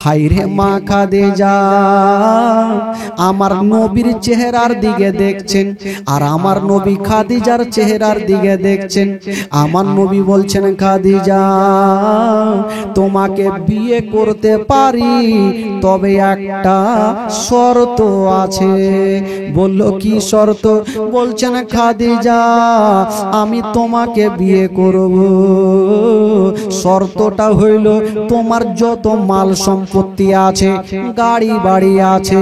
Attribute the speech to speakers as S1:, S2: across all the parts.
S1: হায়রে মা খাদিজা আমার নবীর চেহারার দিকে দেখছেন আর আমার নবী খাদিজার চেহারার দিকে দেখছেন। আমার নবী বলছেন, খাদিজা তোমাকে বিয়ে করতে পারি, তবে একটা শর্ত আছে। বলল, কি শর্ত? বলছেন, খাদিজা আমি তোমাকে বিয়ে করব, শর্তটা হইল তোমার যত মাল সম্পত্তি আছে, গাড়ি বাড়ি আছে,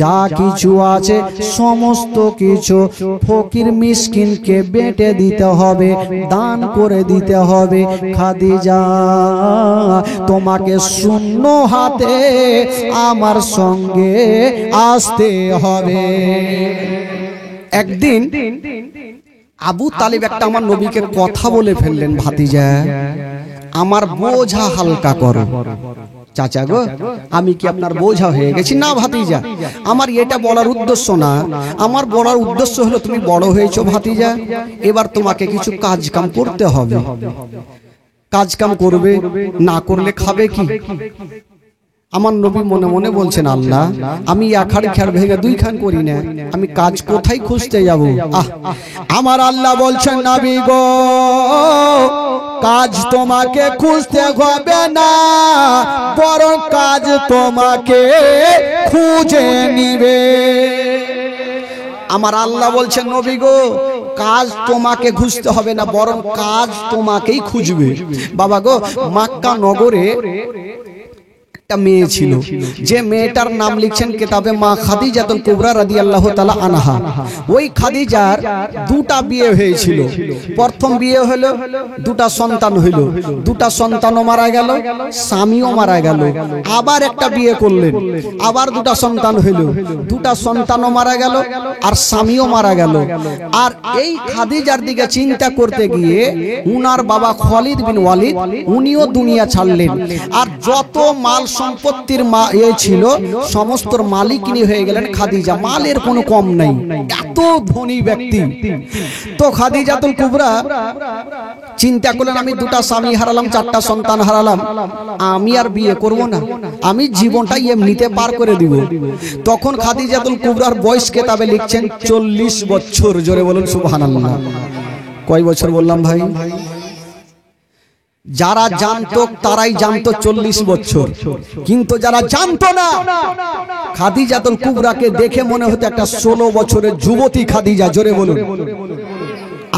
S1: যা কিছু আছে সমস্ত কিছু ফকির মিসকিনকে বেটে দিতে হবে, দান করে দিতে হবে। খাদিজা তোমাকে শূন্য হাতে আমার সঙ্গে আসতে হবে। একদিন আবু তালিব একটা আমার নবীকে কথা বলে ফেললেন, ভাতিজা আমার বোঝা হালকা করো। চাচা গো, আমি কি আপনার বোঝা হয়ে গেছি? না ভাতিজা, আমার এটা বলার উদ্দেশ্য না। আমার বলার উদ্দেশ্য হলো তুমি বড় হয়েছো ভাতিজা, এবার তোমাকে কিছু কাজ কাম করতে হবে। কাজ কাম করবে, না করলে খাবে কি? আমার নবী মনে মনে বলছেন, আল্লাহ আমি একার খেয়ার ভেঙে দুই খান করি না, আমি কাজ কোথায় খুঁজতে যাব? আমার আল্লাহ বলছেন, নবী গো কাজ তোমাকে খুঁজতে হবে না, বরং কাজ তোমাকে খুঁজে নিবে। আমার আল্লাহ বলছেন, নবী গো কাজ তোমাকে খুঁজতে হবে না, বরং কাজ তোমাকেই খুঁজবে। বাবা গো, মক্কা নগরে মেয়ে ছিল, যে মেয়েটার নাম লিখছেন কিতাবে মা খাদিজাতুল কুবরা রাদিয়াল্লাহু তাআলা আনহা। ওই খাদিজার দুটা বিয়ে হয়েছিল। প্রথম বিয়ে হলো, দুটা সন্তান হইল, দুটা সন্তানও মারা গেল, স্বামীও মারা গেল। আবার একটা বিয়ে করলেন, আবার দুটা সন্তান হইল, দুটা সন্তানও মারা গেল আর স্বামীও মারা গেল। আর এই খাদিজার দিকে চিন্তা করতে গিয়ে উনার বাবা খালিদ বিন ওয়ালিদ উনিও দুনিয়া ছাড়লেন। আর যত মাল সম্পত্তির ছিল সমস্ত মালিকিনী হয়ে গেলেন খাদিজা। মালের কোনো কম নাই, এত ধনী ব্যক্তি। তো খাদিজাতুল কুবরা চিন্তা করলেন, আমি দুটা স্বামী হারালাম, চারটা সন্তান হারালাম, আমি আর বিয়ে করব না, আমি জীবনটা এমনিতে পার করে দিব। তখন খাদিজাতুল কুবরার বয়স কেতাবে লিখছেন 40 বছর। জোরে বলুন সুবহানাল্লাহ। কয় বছর বললাম ভাই? যারা জানতো তারাই জানতো 40 বছর, কিন্তু যারা জানতো না খাদিজাতুল কুবরাকে দেখে মনে হতো একটা 16 বছরের যুবতী খাদিজা। জোরে বলুন।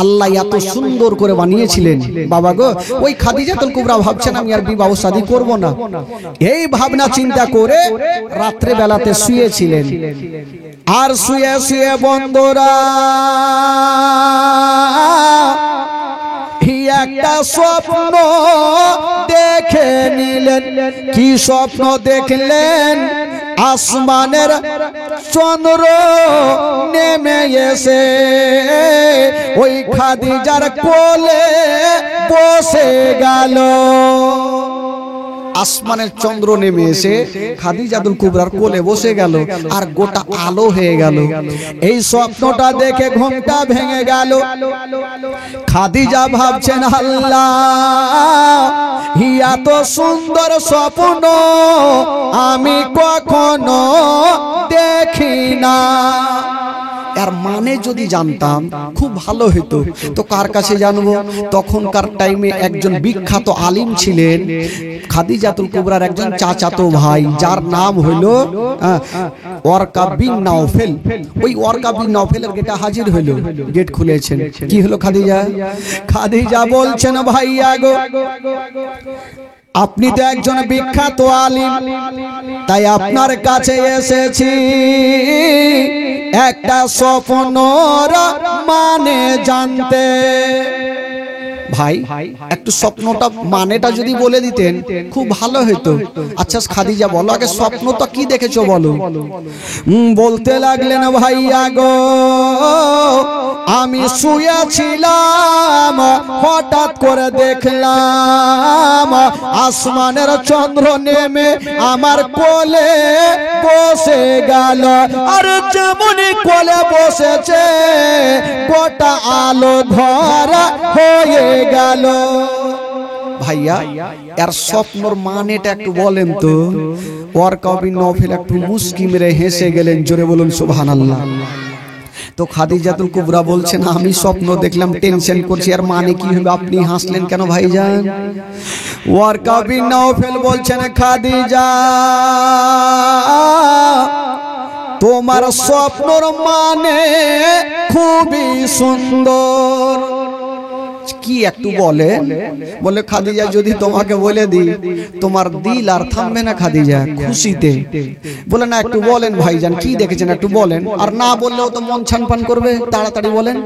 S1: আল্লাহ এত সুন্দর করে বানিয়েছিলেন। বাবা গো, ওই খাদিজাতুল কুবরা ভাবছেন আমি আর বিবাহ শাদী করব না। এই ভাবনা চিন্তা করে রাত্রে বেলাতে শুয়েছিলেন। আর শুয়ে শুয়ে বন্ধুরা একটা স্বপ্ন দেখে নিলেন। কি স্বপ্ন দেখলেন? আসমানের চন্দ্র নেমে এসে ওই খাদিজার কোলে বসে গেল। আসমানের চন্দ্র নেমে এসে খাদিজাতুল কুবরার কোলে বসে গেল আর গোটা আলো হয়ে গেল। এই স্বপ্নটা দেখে ঘুমটা ভেঙে গেল। খাদিজা ভাবছেন, আল্লাহ এত সুন্দর স্বপ্ন আমি কখনো দেখি না। এর মানে যদি জানতাম খুব ভালো হতো। তো কার কাছে জানবো? তখনকার টাইমে একজন বিখ্যাত আলিম ছিলেন খাদিজাতুল কুবরার একজন চাচাতো ভাই, যার নাম হইল ওয়ারকা বিন নাওফেল। ওই ওয়ারকা বিন নাওফেলের গেটে হাজির হইল, গেট খুলেছেন। কি হলো খাদিজা? খাদিজা বলছেন, ভাইয়া গো আপনি তো একজন বিখ্যাত আলিম, তাই আপনার কাছে এসেছি একটা স্বপ্নর মানে জানতে। ভাই একটু স্বপ্নটা মানেটা যদি বলে দিতেন খুব ভালো হতো। আচ্ছা খাদিজা বলো আগে স্বপ্নটা কি দেখেছো বলো। বলতে লাগলেন, ভাইয়া গো আমি শুয়েছিলাম, হঠাৎ করে দেখলাম আসমানের চন্দ্র নেমে আমার কোলে বসে গেল। আর যেমনই কোলে বসেছে গোটা আলো ধরা হয়ে গেল। ভাইয়া এর স্বপ্নর মানেটা একটু বলেন তো। ওয়ারকা বিন নওফেল একটু মুস্কি মেরে হেসে গেলেন, জোরে বলুন সুবহানাল্লাহ। তো খাদিজাতুল কুবরা বলছেন আমি স্বপ্ন দেখলাম, টেনশন করছি, আর মানে কি হবে, আপনি হাসলেন কেন ভাইজান? ওয়ারকা বিন নওফেল বলছেন খাদিজা তোমার স্বপ্নর মানে খুবই সুন্দর। কি একটু বলে? বলে খাদিজা যদি তোমাকে বলে দিই তোমার দিল আর থামবে না খাদিজা খুশিতে। বলে না একটু বলেন ভাইজান কি দেখেছেন একটু বলেন, আর না বললেও তো মন ছানপান করবে, তাড়াতাড়ি বলেন।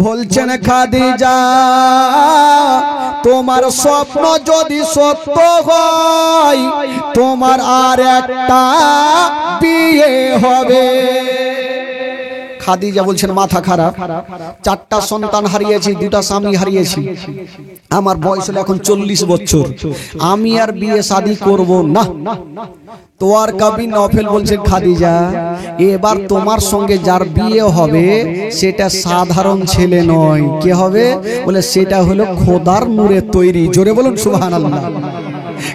S1: বলছেন খাদিজা তোমার স্বপ্ন যদি সত্য হয় তোমার আর একটা বিয়ে হবে। খাদিজা বলছেন মাথা খারাপ, 4টা সন্তান হারিয়েছি, 2টা স্বামী হারিয়েছি, আমার বয়স হলো এখন 40 বছর, আমি আর বিয়ে শাদী করব না। তো ওয়ারকা বিন নওফেল বলছেন খাদিজা এবার তোমার সঙ্গে যার বিয়ে হবে সেটা সাধারণ ছেলে নয়, কে হবে? বলে সেটা হলো খোদার নূরে তৈরি, জোরে বলুন সুবহানাল্লাহ।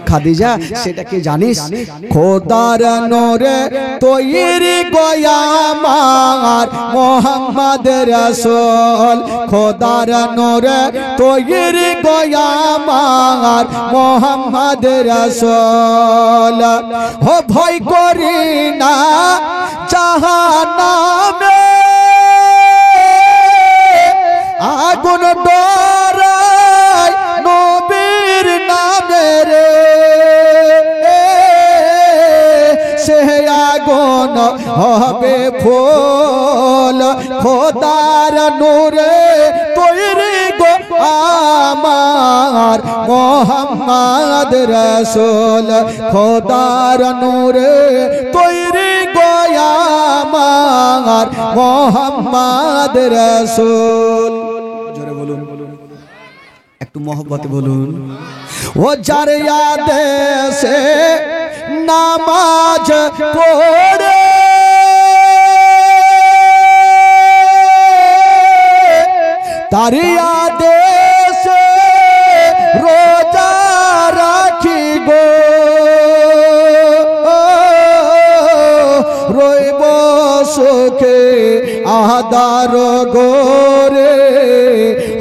S1: খাদিজা সেটা কি জানিস? খোদার নূরে তৈরি গোয়ামার মোহাম্মদ রাসূল, খোদার নূরে তৈরি গোয়ামার মোহাম্মদ রাসূল। ও ভয় করি না জাহান্নামে আগুন ডরাই নবীর নামে রে, সে আগুন হবে ফুল খোদার নূরে তৈরি গো আমার মোহাম্মদ রাসূল, খোদার নূরে তৈরি গো আমার মোহাম্মদ রাসূল। জোরে বলুন, একটু মহব্বতে বলুন। ও যার আদেশে নামাজ পড়ে তার আদেশে রোজা রাখি গো, রইব সুখে আদার গোরে,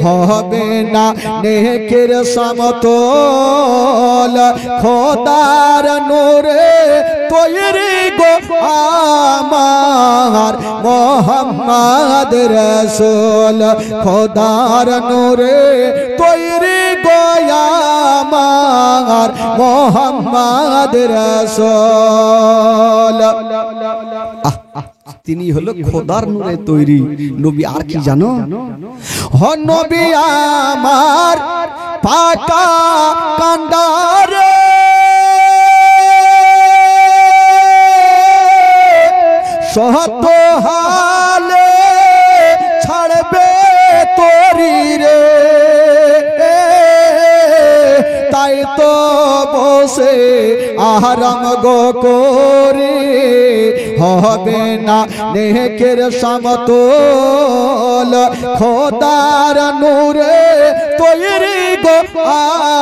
S1: হবে না নেকের সমতল খোদার নূরে তৈরি গো আমার মোহাম্মদ রাসূল, খোদার নূরে তৈরি গো আমার মোহাম্মদ রাসূল। তিনি হলো খোদার নূরে তৈরি নবী। আর কি জানো? হ নবী আমার পাকা কান্ডারে সহত হালে ছাড়বে তোরি রে, তাই তো বসে আরাম গো করে হবে না নেকের সমতল খোদার নূরে তৈরি গো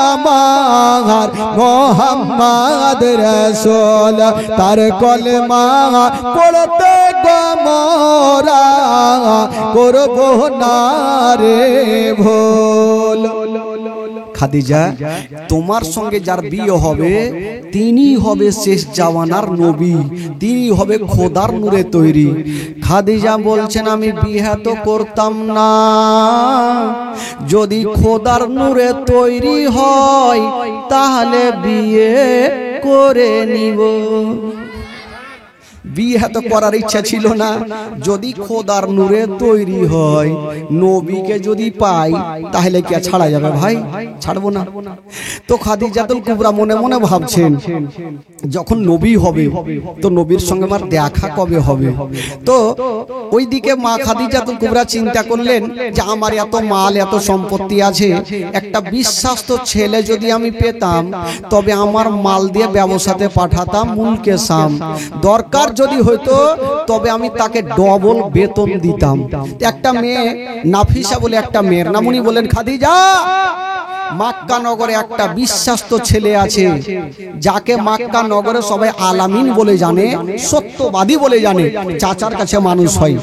S1: আমার মোহাম্মদ রাসূল, তার কলেমা পড়তে গো মোরা করব না রে ভুল। খাদিজা তোমার সঙ্গে যার বিয়ে হবে তিনি হবে শেষ জামানার নবী, তিনি হবে খোদার নূরে তৈরি। খাদিজা বলছেন আমি বিয়ে তো করতাম না, যদি খোদার নূরে তৈরি হয় তাহলে বিয়ে করে নিব। বিয়ে তো করার ইচ্ছা ছিল না, যদি খোদার নূরে তৈরি হয় নবীকে যদি পাই তাহলে কি ছাড়া যাবে? ভাই ছাড়বো না। তো খাদিজাতুল কুবরা মনে মনে ভাবছেন যখন নবী হবে তো নবীর সঙ্গে আমার দেখা কবে হবে? তো ওইদিকে মা খাদিজাতুল কুবরা চিন্তা করলেন যে আমার এত মাল এত সম্পত্তি আছে, একটা বিশ্বাস্ত ছেলে যদি আমি পেতাম তবে আমার মাল দিয়ে ব্যবসাতে পাঠাতাম মুলকে শাম, দরকার যদি হইতো তবে আমি তাকে ডবল বেতন দিতাম। একটা মেয়ে নাফিসা বলে একটা মেয়ের নাম, উনি বলেন খাদিজা মক্কা নগরে একটা বিশ্বাস্ত ছেলে আছে, যাকে মক্কা নগরে সবাই আলামিন বলে জানে, সত্যবাদী বলে জানে, চাচার কাছে মানুষ হয়।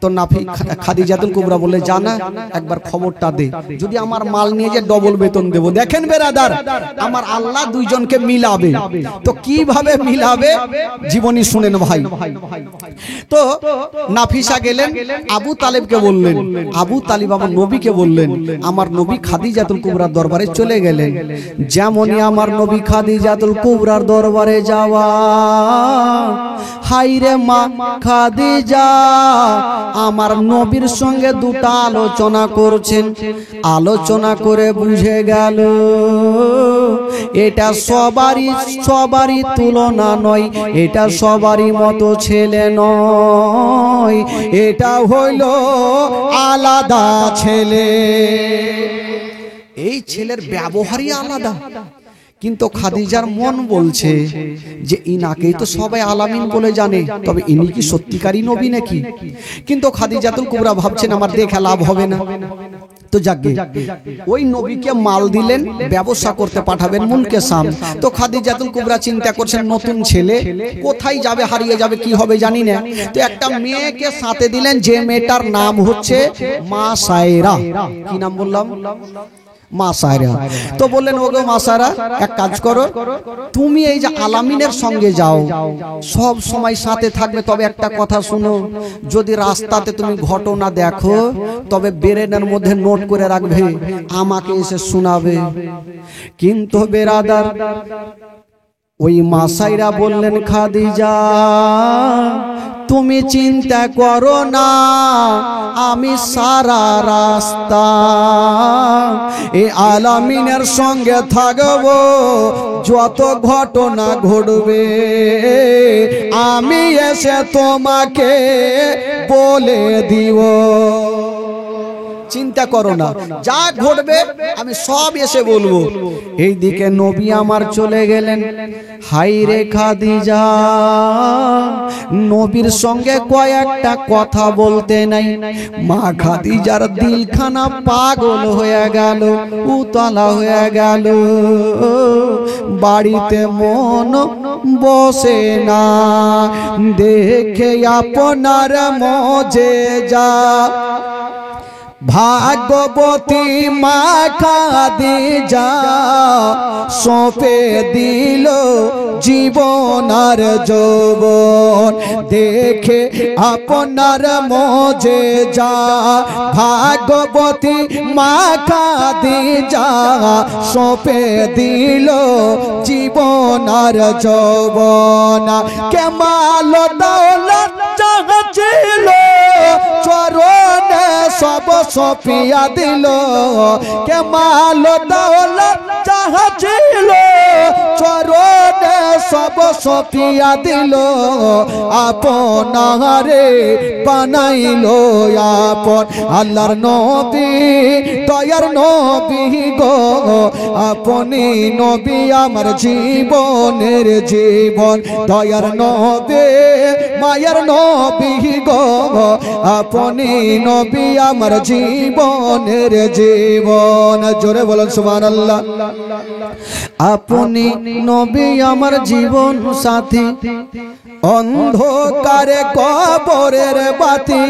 S1: তো নাফি খাদিজাতুল কুবরা বলে, জানা একবার খবরটা দে, যদি আমার মাল নিয়ে যে ডবল বেতন দেব। দেখেন বেরাদার, আমার আল্লাহ দুইজনকে মিলাবে। তো কিভাবে মিলাবে জীবনী শুনেন ভাই। তো নাফিসা গেলেন, আবু তালেবকে বললেন, আবু তালিব আমার নবীকে বললেন, আমার নবী খাদিজাতুল কুবরার দরবারে চলে গেলেন। যেমনই আমার নবী খাদিজাতুল কুবরার দরবারে যাওয়া, হাইরে মা খাদিজা আমার নবীর সঙ্গে দুটা আলোচনা করছেন। আলোচনা করে বুঝে গেল এটা সবারই তুলনা নয়, এটা সবারই মতো ছেলে নয়, এটা হইল আলাদা ছেলে। এই ছেলের ব্যবহারই আলাদা। কিন্তু খাদিজার মন বলছে যে ইনাকেই তো সবাই আলামিন বলে জানে, তবে ইনি কি সত্যিকারই নবী নাকি? কিন্তু খাদিজাতুল কুবরা ভাবছেন আমার দেখে লাভ হবে না। তো যাকে ওই নবীকে মাল দিলেন, ব্যবসা করতে পাঠাবেন মুনকেসাম। তো খাদিজাতুল কুবরা চিন্তা করছেন নতুন ছেলে, কোথায় যাবে, হারিয়ে যাবে, কি হবে জানি না। তো একটা মেয়েকে সাথে দিলেন, যে মেয়েটার নাম হচ্ছে মা সায়রা। কি নাম বললাম? মা সায়রা। তো বললেন, ওগো মা সায়রা, এক কাজ করো, তুমি এই যে আলামিনের সঙ্গে যাও, সব সময় সাথে থাকবে, তবে একটা কথা শুনো, যদি রাস্তাতে তুমি ঘটনা দেখো তবে ব্রেনের মধ্যে নোট করে রাখবে, আমাকে এসে শোনাবে। কিন্তু বেরাদার ওই মা সায়রা বললেন, খাদিজা তুমি চিন্তা করো না, আমি সারা রাস্তা এই আলামিনের সঙ্গে থাকবো, যত ঘটনা ঘটবে আমি এসে তোমাকে বলে দিব। চিন্তা করো না, যা ঘটবে আমি সব এসে বলবো। এইদিকে নবী আমার চলে গেলেন। হাইরে খাদিজা নবীর সঙ্গে কয়েকটা কথা বলতে নাই। মা খাদিজার দিলখানা পাগল হয়ে গেল, উতলা হয়ে গেল, বাড়িতে মন বসে না, দেখে আপনার মজেজা। ভাগবতী মা খাদিজা সঁপে দিল জীবন আর যৌবন, দেখে আপনার মজেজা। ভাগবতী মা খাদিজা সঁপে দিল জীবন আর যৌবন। কেমাল দৌলত যাহা ছিল চরণে সব সপিয়া দিল, কেমাল দৌলত যাহা ছিল চরণে সব সপিয়া দিল, আপনারে বানাইল আপন। আল্লাহর নবী দয়ার নবী গো, আপনি নবী আমার জীবনের জীবন। দয়ার নবী মায়ের নবী গো, আপনি নবী আমার জীবনের জীবন। জোরে বলেন সুবহানাল্লাহ। আপনি নবী আমার জীবন সাথী, অন্ধকারে কবরের বাতি,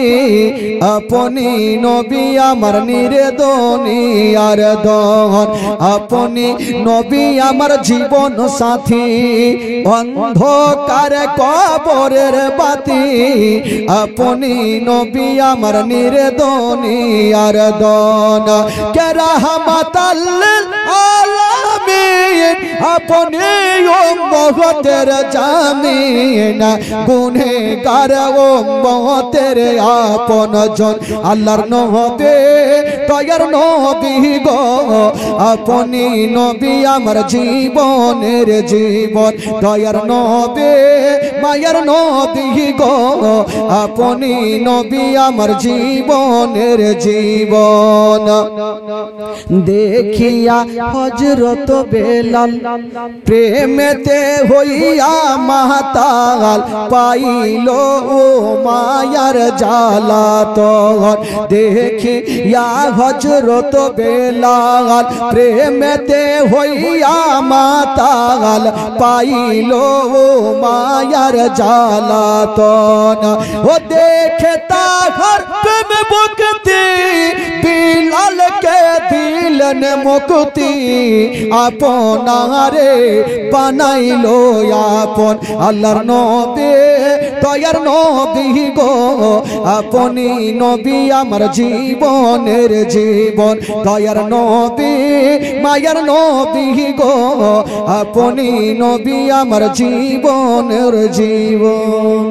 S1: আপনি নবী আমার নির্দনী আর দহন। আপনি নবী আমার জীবন সাথী, অন্ধকারে কবরের বাতি, আপনি নবী আমার নির্দনী আর দহন। কে রাহমাতাল লিল আলামিন, আপনি উম্মতের জামিন, গুনেহগার উম্মতের আপন জন। আল্লাহর নবী দয়ার নবী গো, আপনি নবী আমার জীবনের জীবন। দয়ার নবী মায়ের নবী গো, আপনি নবী আমার জীবনের জীবন। দেখিয়া হযরত বেলাল প্রেমেতে হইয়া মাতাল পাইল ও মায়ার জ্বালাতন দেখিয়া হযরত বেলাল প্রেমেতে হইয়া মাতাল পাইল ও মায়ার জ্বালাতন ও দেখে তাহার প্রেম ভক্তি বিলালকে দিলেন মুক্তি আপনারে বানাইলো আপন আল্লাহর নবী দয়ার নবী গো আপনি নবী আমার জীবনের জীবন দয়ার নবী মায়ার নবী গো আপনি নবী আমার জীবনের জীবন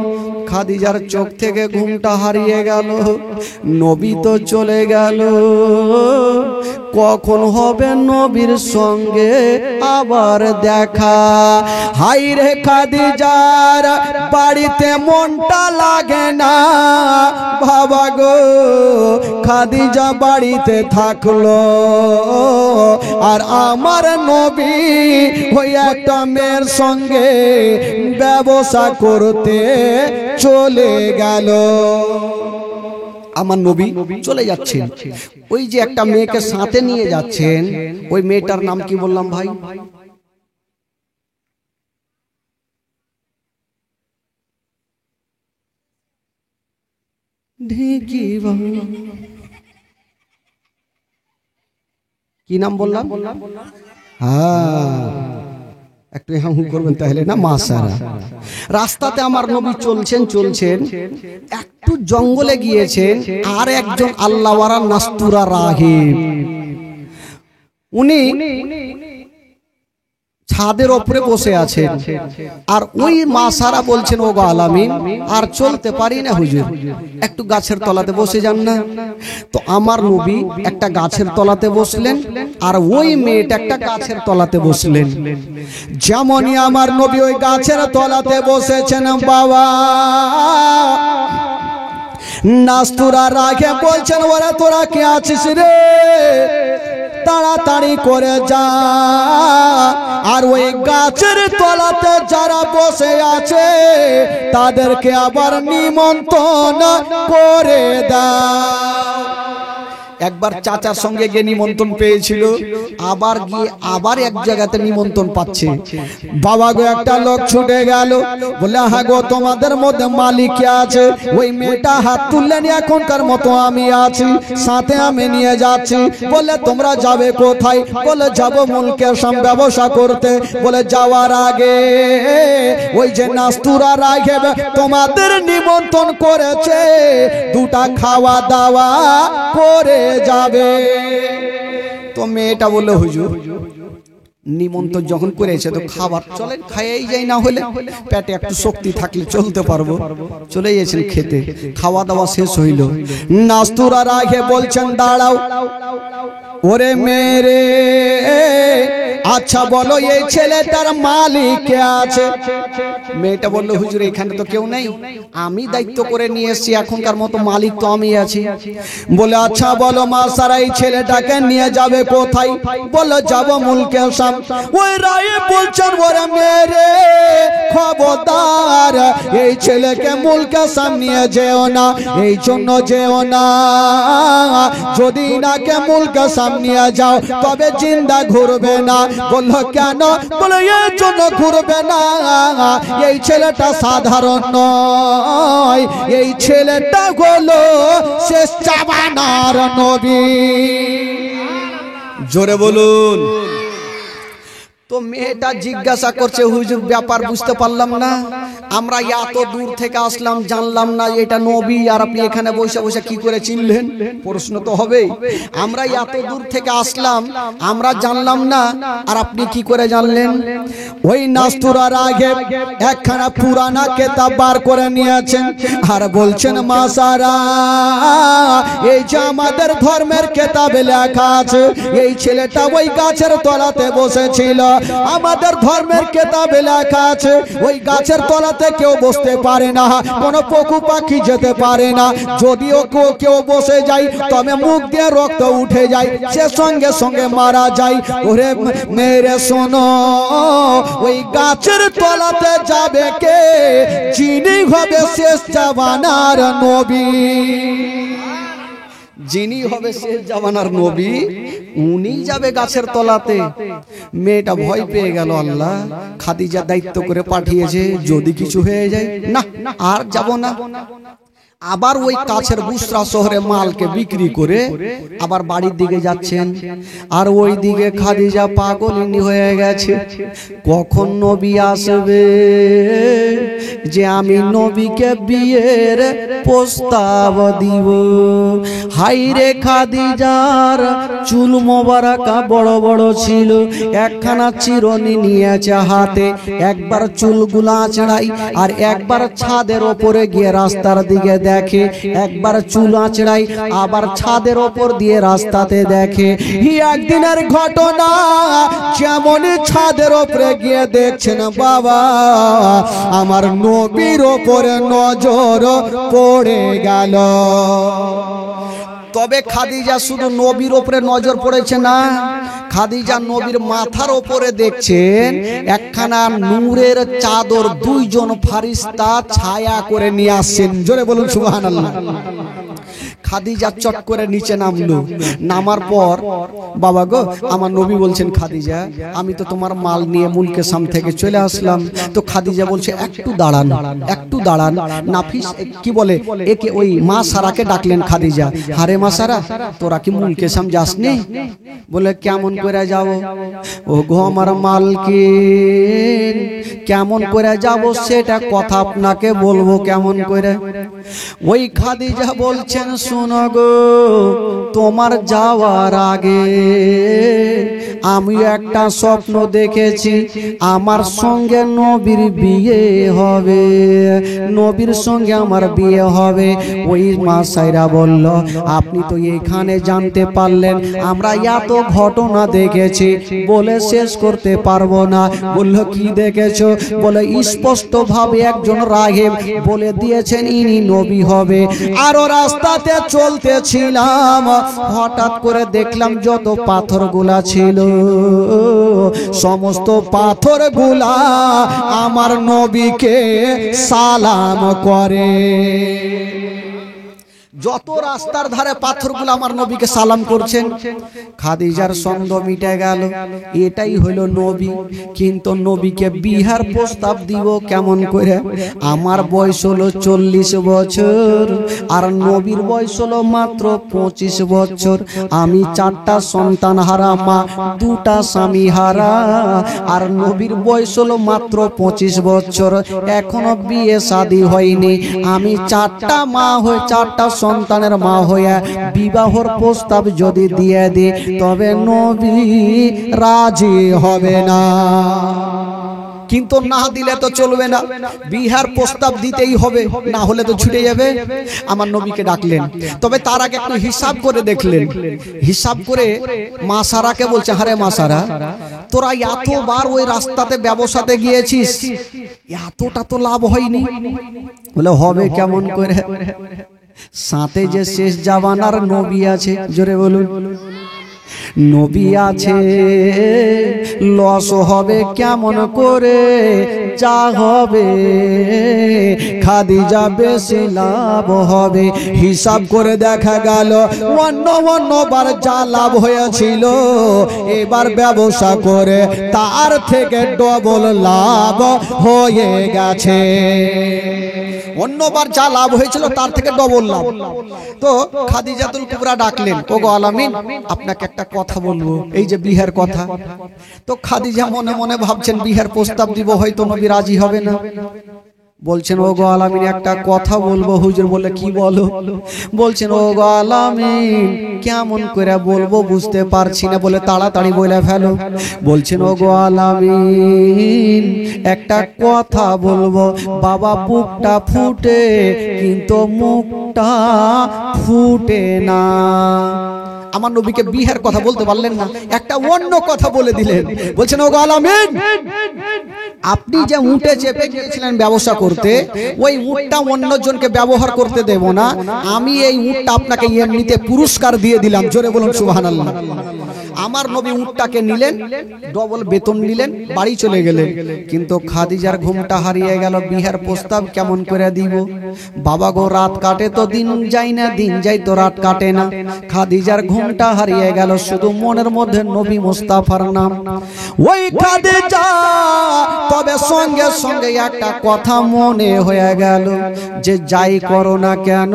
S1: খাদিজার চোখ থেকে ঘুমটা হারিয়ে গেল নবী তো চলে গেল কখন হবে নবীর সঙ্গে আবার দেখা হাই রে খাদিজার বাড়িতে মনটা লাগে না বাবা গো খাদিজা বাড়িতে থাকলো আর আমার নবী ওই একটা মেয়ের সঙ্গে ব্যবসা করতে চলে গেল আমার নবী চলে যাচ্ছেন ওই যে একটা মেয়েকে সাথে নিয়ে যাচ্ছেন ওই মেয়েটার নাম কি বললাম ভাই কি নাম বললাম হ্যাঁ একটু হ্যাঁ করবেন তাহলে না মাসারা রাস্তাতে আমার নবী চলছেন একটু জঙ্গলে গিয়েছেন আর একজন আল্লাহওয়ালা নাস্তুরা রাহিব উনি ছাদের উপরে বসে আছেন আর ওই মাসারা বলছেন ও গো আলামিন আর চলতে পারি না হুজুর একটু গাছের তলাতে বসে যান না তো আমার নবী একটা গাছের তলাতে বসলেন আর ওই মেয়েটা একটা গাছের তলাতে বসলেন যেমনই আমার নবী ওই গাছের তলাতে বসেছেন বাবা নাস্তুরা রাগে বলছেন ওরা তোরা কে আছিস রে তাড়াতাড়ি করে যা আর ওই গাছের তলাতে যারা বসে আছে তাদেরকে আবার নিমন্ত্রণ করে দাও একবার চাচার সঙ্গে গিয়ে নিমন্ত্রণ পেয়েছিল আবার গিয়ে আবার এক জায়গাতে নিমন্ত্রণ পাচ্ছে বাবা গো একটা লোক ছুটে গেল বলে হ্যাঁ গো তোমাদের মধ্যে মালিক কে আছে ওই মেয়েটা হাত তুললেন এখনকার মতো আমি আছি সাথে আমি নিয়ে যাচ্ছি বলে তোমরা যাবে কোথায় বলে যাব মুলকের শাম ব্যবসা করতে বলে যাওয়ার আগে ওই যে নাস্তুরা রাখে তোমাদের নিমন্ত্রণ করেছে দুটা খাওয়া দাওয়া করে যাবে তো মেয়েটা বললো হুজুর নিমন্ত্রণ যখন করেছে তো খাবার চলেন খাইয়েই যাই না হলে পেটে একটু শক্তি থাকলে চলতে পারবো চলে গেছেন খেতে খাওয়া দাওয়া শেষ হইল নাস্তুরা রাখে বলছেন দাঁড়াও ওরে মেরে আচ্ছা বলো এই ছেলেটার মালিক কে আছে মেয়েটা বললো হুজুর এখানে তো কেউ নেই আমি দায়িত্ব করে নিয়ে এসেছি এখনকার মতো মালিক তো আমি আছি বলে আচ্ছা বলো মা সারা এই ছেলেটাকে নিয়ে যাবে কোথায় বলো যাব মুলকে শাম ওই রায়ে বলছেন ওরে মেরে খবরদার এই ছেলেকে মুলকে শাম নিয়ে যেও না এই জন্য যেও না যদি নাকে মুলকে শাম নিয়ে যাও তবে জিন্দা ঘুরবে না বললো কেন বলে এর জন্য ঘুরবে না এই ছেলেটা সাধারণ নয় এই ছেলেটা হলো শেষ জামানার নবী জোরে বলুন তো মেয়েটা জিজ্ঞাসা করছে হুজুর ব্যাপার বুঝতে পারলাম না আমরা এত দূর থেকে আসলাম জানলাম না এটা নবী আর আপনি এখানে বসে বসে কি করে চিনলেন প্রশ্ন তো হবেই আমরা এত দূর থেকে আসলাম আমরা জানলাম না আর আপনি কি করে জানলেন ওই নাস্তুরার আগে একখানা পুরানা কিতাব বার করে নিয়েছেন আর বলছেন মাসারা এই যে আমাদের ধর্মের কিতাবে লেখা আছে এই ছেলেটা ওই গাছের তলাতে বসেছিল আমাদের ধর্মের কেতাবে লেখা আছে ওই গাছের তলাতে কেউ বসতে পারে না, কোনো পশু পাখি যেতে পারে না। যদিও কেউ বসে যায় তবে মুখ দিয়ে রক্ত উঠে যায়, সে সঙ্গে সঙ্গে মারা যায়। ওরে মেরে শোনো, ওই গাছের তলাতে যাবে কে? যিনি হবে শেষ জামানার নবী, যিনি হবে শেষ জামানার নবী উনি যাবে গাছের তলাতে। মেয়েটা ভয় পেয়ে গেল, আল্লাহ খাদিজা দায়িত্ব করে পাঠিয়েছে, যদি কিছু হয়ে যায়, না আর যাব না। আবার ওই কাছের বুসরা শহরে মালকে বিক্রি করে আবার বাড়ির দিকে যাচ্ছেন। আর ওই দিকে খাদিজা পাগলিনী হয়ে গেছে, কখন নবী আসবে যে আমি নবীকে বিয়ের প্রস্তাব দিব। হাইরে খাদিজার চুল মোবারকা বড় বড় ছিল, একখানা চিরুনি নিয়েছে হাতে, একবার চুলগুলা আঁচড়াই আর একবার ছাদের ওপরে গিয়ে রাস্তার দিকে দেখে, একবার চুল আঁচড়াই আবার ছাদের ওপর দিয়ে রাস্তাতে দেখে। একদিনের ঘটনা, যেমন ছাদের ওপরে গিয়ে দেখছেন বাবা আমার নবীর ওপরে নজর পড়ে গেল। তবে খাদিজা শুধু নবীর ওপরে নজর পড়েছে না, খাদিজা নবীর মাথার ওপরে দেখছেন একখানা নূরের চাদর দুইজন ফারিস্তা ছায়া করে নিয়ে আসছেন। জোরে বলুন সুবহানাল্লাহ। খাদিজা চট করে নিচে নামলো, নামার পর বাবা গো আমার নবী বলছেন, খাদিজা আমি তো তোমার মাল নিয়ে মুলকে সাম থেকে চলে আসলাম। তো খাদিজা বলছে একটু দাঁড়ান, একটু দাঁড়ান। নাফিস কি বলে একে, ওই মা সারাকে ডাকলেন খাদিজা, হারে মা সারা তোরা কি মুলকে সাম যাসনি? বলে কেমন করে যাব? ও গো আমার মালকে কেমন করে যাব সেটা কথা আপনাকে বলবো কেমন করে। ওই খাদিজা বলছেন, শোনো গো তোমার যাওয়ার আগে আমি একটা স্বপ্ন দেখেছি, আমার সঙ্গে নবীর বিয়ে হবে, নবীর সঙ্গে আমার বিয়ে হবে। ওই মা সাইরা বলল, আপনি তো এখানে জানতে পারলেন, আমরা এত ঘটনা দেখেছি বলে শেষ করতে পারবো না। বলল কি দেখেছো? বলে স্পষ্ট ভাবে একজন রাহেব বলে দিয়েছেন ইনি নবী হবে। আরো রাস্তাতে চলতেছিলাম, হঠাৎ করে দেখলাম যত পাথরগুলা ছিল সমস্ত পাথরগুলা আমার নবীকে সালাম করে। যত রাস্তার ধারে পাথরগুলো আমার নবীকে সালাম করছেন। খাদিজার সন্দেহ মিটে গেল, এটাই হলো নবী। কিন্তু নবীকে বিহার প্রস্তাব দিব কেমন করে? আমার বয়স হলো 40 বছর আর নবীর বয়স হলো মাত্র 25 বছর। আমি 4টা সন্তান হারা মা, 2টা স্বামী হারা, আর নবীর বয়স হলো মাত্র 25 বছর, এখনো বিয়ে শাদী হয়নি। আমি 4টা মা হয়ে 4টা সন্তানের মা হইয়া বিবাহর প্রস্তাব যদি দিয়ে দিই তবে নবী রাজি হবে না। কিন্তু না দিলে তো চলবে না, বিহার প্রস্তাব দিতেই হবে, না হলে তো ছুটে যাবে। আমার নবীকে ডাকলেন, তবে তার আগে একটু হিসাব করে দেখলেন। হিসাব করে মা সারাকে বলছে, আরে মা সারা তোরা এতবার ওই রাস্তাতে ব্যবসাতে গিয়েছিস, এতটা তো লাভ হয়নি। বলে হবে কেমন করে? সাথে যে শেষ জামানার নবী আছে, জোরে বলুন, নবী আছে, লস হবে কেমন করে? যা হবে খাদিজা বেশি লাভ হবে। হিসাব করে দেখা গেল অন্যবার যা লাভ হয়েছিল এবার ব্যবসা করে তার থেকে ডবল লাভ হয়ে গেছে। অন্যবার যা লাভ হয়েছিল তার থেকে ডবল লাভ। তো খাদিজাতুল কুবরা ডাকলেন, ওগো আলামিন আপনাকে একটা কথা বলবো, এই যে বিহার কথা। তো খাদিজা মনে মনে ভাবছেন বিহার প্রস্তাব দিব, হয়তো নবী রাজি হবে না। বলছেন, ওগো আলামিন একটা কথা বলবো। হুজুর বলে, কি বলো? বলছেন, ওগো আলামিন কেমন করে বলবো বুঝতে পারছি না। বলে, তাড়াতাড়ি বলে ফেলো। বলছেন, ওগো আলামিন একটা কথা বলবো, বাবা বুকটা ফুটে কিন্তু মুখটা ফুটে না। আমার নবীকে বিয়ের কথা বলতে পারলেন না, একটা অন্য কথা বলে দিলেন। বলছেন ওগো আলামিন, আপনি যে উটে চেপে গিয়েছিলেন ব্যবসা করতে, ওই উটটা অন্যজনকে ব্যবহার করতে দেব না, আমি এই উটটা আপনাকে এমনিতে পুরস্কার দিয়ে দিলাম। জোরে বলুন সুবহানাল্লাহ। আমার নবী উটটাকে নিলেন, ডবল বেতন নিলেন, বাড়ি চলে গেলেন। কিন্তু খাদিজার ঘুমটা হারিয়ে গেল, বিয়ের প্রস্তাব কেমন করে দিব। বাবা গো, রাত কাটে তো দিন যায় না, দিন যায় তো রাত কাটে না। খাদিজার ঘুমটা হারিয়ে গেল, শুধু মনের মধ্যে নবী মুস্তাফার নাম। ওই খাদিজা তবে সঙ্গে সঙ্গে একটা কথা মনে হয়ে গেল, যে যাই করো না কেন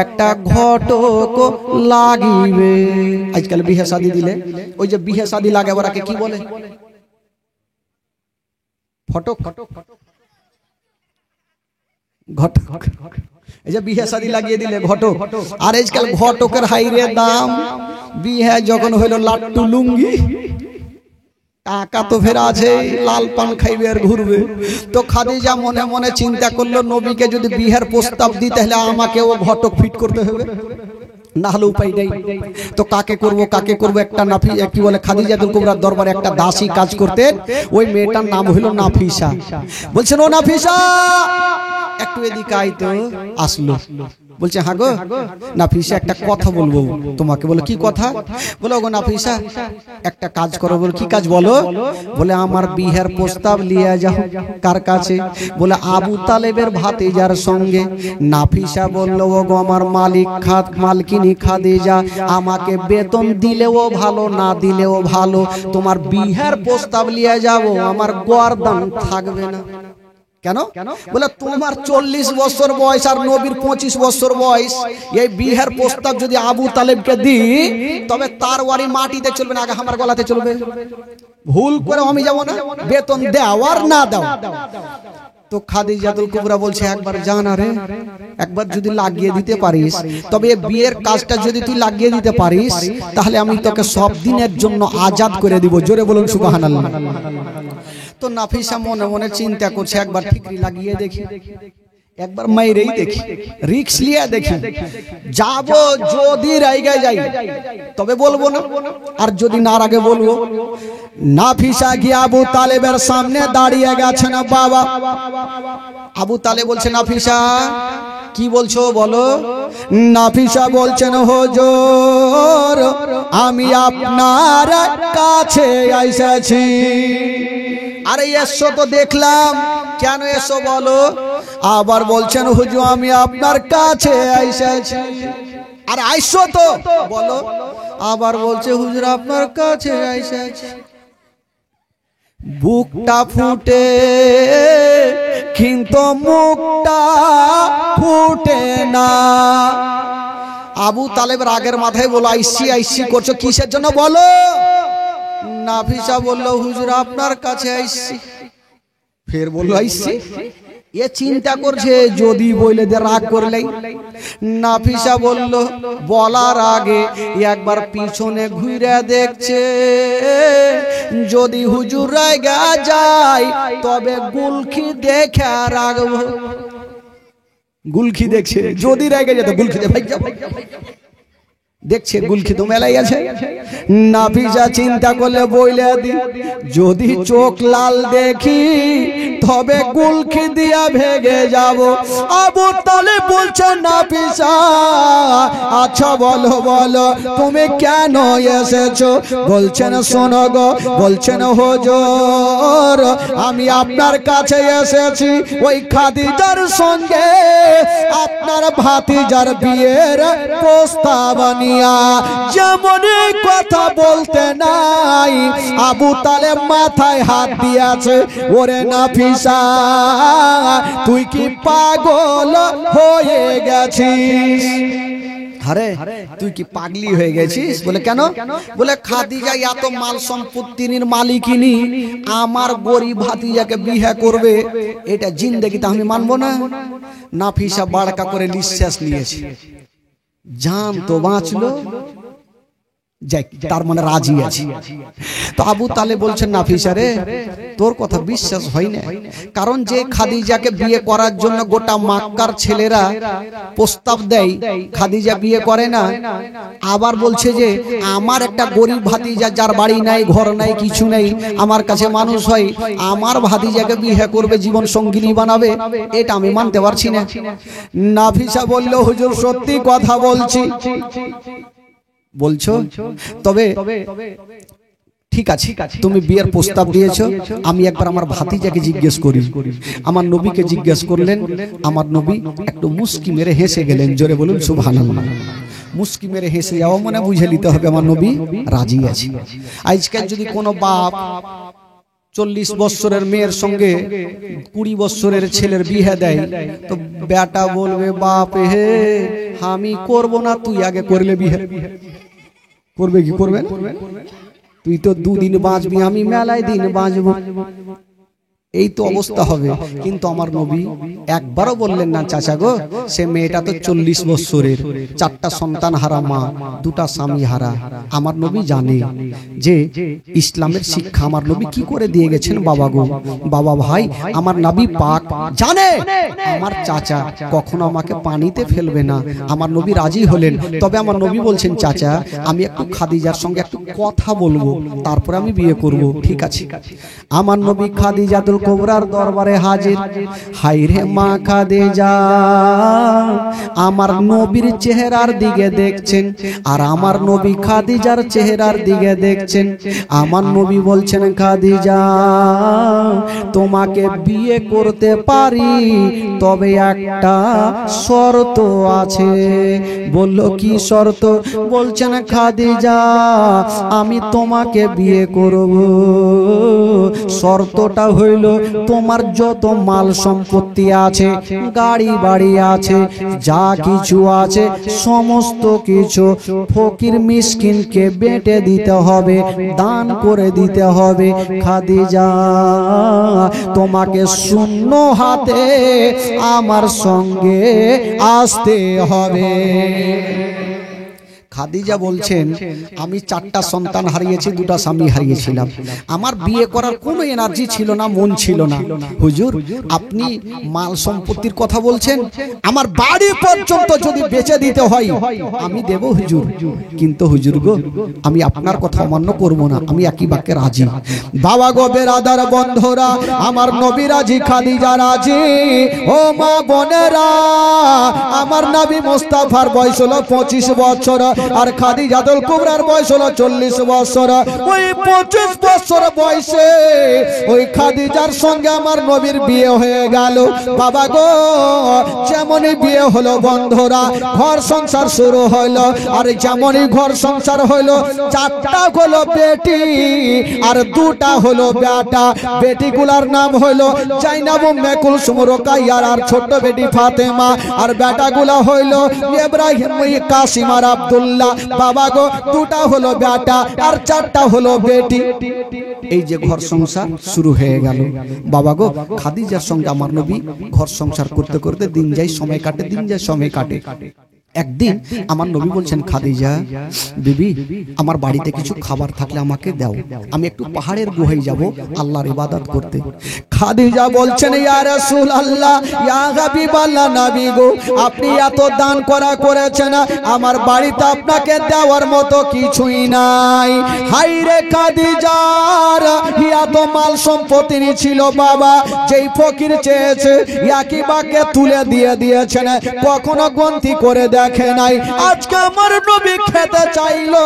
S1: একটা ঘটক লাগিবে। আজকাল বিয়ে শাদী দিলে ওই যে বিয়ে শাদী লাগে, ওরাকে কি বলে? ফটক, ঘটক। এই যে বিয়ে শাদী লাগিয়ে দিলে ঘটক। আর আজকাল ঘটকের হাইরে দাম। বিয়ে যখন হইল লাট্টু লুঙ্গি, টাকা তো ফের আছে, লাল পান খাইবে আর ঘুরবে। তো খাদিজা মনে মনে চিন্তা করলো, নবীকে যদি বিয়ের প্রস্তাব দিই তাহলে আমাকেও ঘটক ফিট করতে হবে, না হলে উপায় নেই। তো কাকে করব? একটা নাফিসা, কি বলে, খাদিজাতুল কুবরার দরবারে একটা দাসী কাজ করতেন, ওই মেয়েটার নাম হইল নাফিসা। বলছেন ও নাফিসা, একটু এদিকে আই তো। আসলো, বলছে হ্যাঁ গো নাফিসা, একটা কথা বলবো তোমাকে। বলে কি কথা? বলে ওগো নাফিসা, একটা কাজ করো। বলে কি কাজ বলো? বলে আমার বিয়ের প্রস্তাব লিয়ে যাও। কার কাছে? বলে আবু তালেবের ভাতিজার সঙ্গে। নাফিসা বলল ওগো আমার মালকিনী খাদিজা, আমাকে বেতন দিলেও ভালো, না দিলেও ভালো, তোমার বিয়ের প্রস্তাব লিয়ে যাব, আমার গর্দান থাকবে না। কেন? বলে তোমার 40 বছর বয়স আর নবীর 25 বছর বয়স, এই বিয়ের প্রস্তাব যদি আবু তালেবকে দিই তবে তার ওয়ারি মাটিতে চলবে না, আগে আমার গলাতে চলবে। ভুল করে আমি যাব না, বেতন দাও আর না দাও। তো খাদিজাতুল কুবরা বলছে একবার জানা রে, একবার যদি লাগিয়ে দিতে পারিস, তবে এই বিয়ের কাজটা যদি তুই লাগিয়ে দিতে পারিস, তাহলে আমি তোকে সব দিনের জন্য আজাদ করে দিব। জোরে বলুন সুবহানাল্লাহ। তো নাফিসা মনে মনে চিন্তা করছে, একবার ঠিকরি লাগিয়ে দেখি, একবার মাইরেই দেখি, রিক্স লিয়া দেখি। যাব, যদি রাইগে যাই তবে বলবো না, আর যদি না রাগে বলবো। নাফিসা গিয়ে আবু তালেবের সামনে দাঁড়িয়ে গেছেন। বাবা আবু তালেব বলছে, নাফিসা কি বলছো বলো? নাফিসা বলছেন হুজুর, আমি আপনার কাছে এসেছি। আরে এসো তো দেখলাম, কেন এসো বলো? আবার বলছেন হুজুর আমি আপনার কাছে এসেছি। আর আইসো তো বলো। আবার বলছে হুজুর আপনার কাছে এসেছি। বুকটা ফুটে কিন্তু মুখটা ফুটে না। আবু তালেব রাগের মাথায় বলো, আইসি আইসি করছো কিসের জন্য বলো? নাফিসা বলল হুজুর আপনার কাছে আইসি। ফের বললো আইসি। এ চিন্তা করছে যদি বইলে দে রাগ করলেই। নাফিসা বলল বলার আগে একবার পিছনে ঘুরে দেখছে, যদি হুজুর রাগা যায় তবে গুলখি দেখে রাখবো। গুলখি দেখছে, যদি রেগে যেত গুলখি ভাই দেখছে গুলখি তো মেলাই আছে। নাফিসা চিন্তা করলে বইলে দি, যদি চোখ লাল দেখি তবে গুলখি দিয়া ভেগে যাব। আবু তালেব বলছে নাফিসা আচ্ছা বলো বলো তুমি কেন এসেছো? বলছেন শোনো গো, বলছেন হুজুর আমি আপনার কাছে এসেছি ওই খাদিজার সঙ্গে আপনার ভাতিজার বিয়ের প্রস্তাব নিয়া। যেমন কথা বলতে নাই আবু তালেব মাথায় হাত দিয়েছে। ওরে নাফিসা তুই কি পাগল হয়ে গেছিস? আরে তুই কি পাগলি হয়ে গেছিস? বলে কেন? বলে খাদিজা এত মাল সম্পত্তির মালিকিনী, আমার গরিব ভাতিজাকে বিয়ে করবে, এটা জিন্দেগিতে আমি মানবো না। নাফিসা বাড়কা করে নিঃশ্বাস নিয়েছে, জান তো বাঁচলো, যাই, তার মানে রাজি আছে। তো আবু তালেব বলছেন নাফিসা রে, তোর কথা বিশ্বাস হয় না, কারণ যে খাদিজাকে বিয়ে করার জন্য গোটা মক্কার ছেলেরা প্রস্তাব দেয়, খাদিজা বিয়ে করে না, আবার বলছে যে আমার একটা গরিব ভাতিজা যার বাড়ি নাই, ঘর নাই, কিছু নেই, আমার কাছে মানুষ হয়, আমার ভাতিজাকে বিয়ে করবে, জীবন সঙ্গিনী বানাবে, এটা আমি মানতে পারছি না। নাফিসা বলল, হুজুর সত্যি কথা বলছি। বলছো? তবে ঠিক আছে, তুমি বিয়ের প্রস্তাব দিয়েছো, আমি একবার আমার ভাতিজাকে জিজ্ঞেস করি। আমার নবীকে জিজ্ঞেস করলেন, আমার নবী একটু মুস্কি মেরে হেসে গেলেন। জোরে বলুন সুবহানাল্লাহ। মুস্কি মেরে হেসে যাওয়া মানে বুঝে নিতে হবে আমার নবী রাজি আছে। আজকাল যদি কোনো বাপ 40 বছরের মেয়ের সঙ্গে 20 বছরের ছেলের বিয়ে দেয়, তো বেটা বলবে, বাপ হে আমি করব না, তুই আগে করলে বিয়ে। করবে কি করবে? তুই তো 2 দিন বাঁচবি, আমি মেলায় দিন বাঁচবো, এই তো অবস্থা হবে। কিন্তু আমার নবী একবারও বললেন না, চাচা গো সে মেয়েটা তো 40 বছরের, 4টা সন্তান হারা মা, 2টা স্বামী হারা। আমার নবী জানে যে ইসলামের শিক্ষা আমার নবী কি করে দিয়ে গেছেন। বাবা গো, বাবা ভাই, আমার নবী পাক জানে আমার চাচা কখনো আমাকে পানিতে ফেলবে না। আমার নবী রাজি হলেন। তবে আমার নবী বলছেন, চাচা আমি একটু খাদিজার সঙ্গে একটু কথা বলবো, তারপরে আমি বিয়ে করব। ঠিক আছে। আমার নবী খাদিজাতুল কুবরার দরবারে হাজির। হাই রে মা খাদিজা, আমার নবীর চেহারার দিকে দেখছেন, আর আমার নবী খাদিজার চেহারার দিকে দেখছেন। আমার নবী বলছেন, খাদিজা তোমাকে বিয়ে করতে পারি, তবে একটা শর্ত আছে। বলল, কি শর্ত? বলছেন, খাদিজা আমি তোমাকে বিয়ে করব, শর্তটা হইল তোমার যত মাল সম্পত্তি আছে, গাড়ি বাড়ি আছে, যা কিছু আছে, সমস্ত কিছু ফকির মিসকিনকে বেটে দিতে হবে, দান করে দিতে হবে। খাদিজা তোমাকে শূন্য হাতে আমার সঙ্গে আসতে হবে। খাদিজা বলছেন, আমি 4টা সন্তান হারিয়েছি, 2টা স্বামী হারিয়েছিলাম, আমার বিয়ে করার কোনো এনার্জি ছিল না, মন ছিল না। হুজুর আপনি মাল সম্পত্তির কথা বলছেন, আমার বাড়ি পর্যন্ত যদি বেচে দিতে হয় আমি দেব হুজুর, কিন্তু হুজুর গো আমি আপনার কথা অমান্য করব না, আমি একই বাক্যে রাজি। বাবা গো, বেরাদার বন্ধুরা, আমার নবী রাজি, খাদিজা রাজি। ও মা বোনেরা, আমার নবী মুস্তাফার বয়স হলো 25 বছর, আর খাদিজাতুল কুবরার বয়স হলো 40 বছর। ওই 25 বছর বয়সে ওই খাদিজার সঙ্গে আমার নবীর বিয়ে হয়ে গেল। বাবা গো, যেমনই বিয়ে হলো বন্ধুরা, ঘর সংসার শুরু হলো, আর যেমনই ঘর সংসার হলো, 4টা হলো বেটি আর 2টা হলো বেটা। বেটিগুলার নাম হলো জাইনাব, উম্মে কুলসুম, রোকাইয়া আর ছোট বেটি ফাতেমা, আর বেটাগুলা হইলো ইব্রাহিম, কাসিম আর আব্দুল্লাহ। বাবা গো, 2টা হলো বেটা আর 4টা হলো বেটি। এই যে ঘর সংসার শুরু হয়ে গেল। বাবা গো, খাদিজার সঙ্গে আমার নবী ঘর সংসার করতে করতে দিন যায় সময় কাটে, দিন যায় সময় কাটে। একদিন আমার নবী বলছেন, খাদিজা বিবি আমার বাড়িতে কিছু খাবার থাকলে আমাকে দাও, আমি একটু পাহাড়ের গুহায় যাব আল্লাহর ইবাদত করতে। খাদিজা বলছেন, ইয়া রাসূলুল্লাহ, ইয়া হাবিবাল্লাহ, নবী গো আপনি এত দান করা করেছেন, আমার বাড়িতে আপনাকে দেওয়ার মতো কিছুই নাই। হাই রে খাদিজার এত মাল সম্পত্তি ছিল বাবা, যেই ফকির চেয়েছে একই বাক্যে তুলে দিয়ে দিয়েছেন, কখনো গন্তি করে দেখে নাই। আজকে আমার নবী খেতে চাইলো।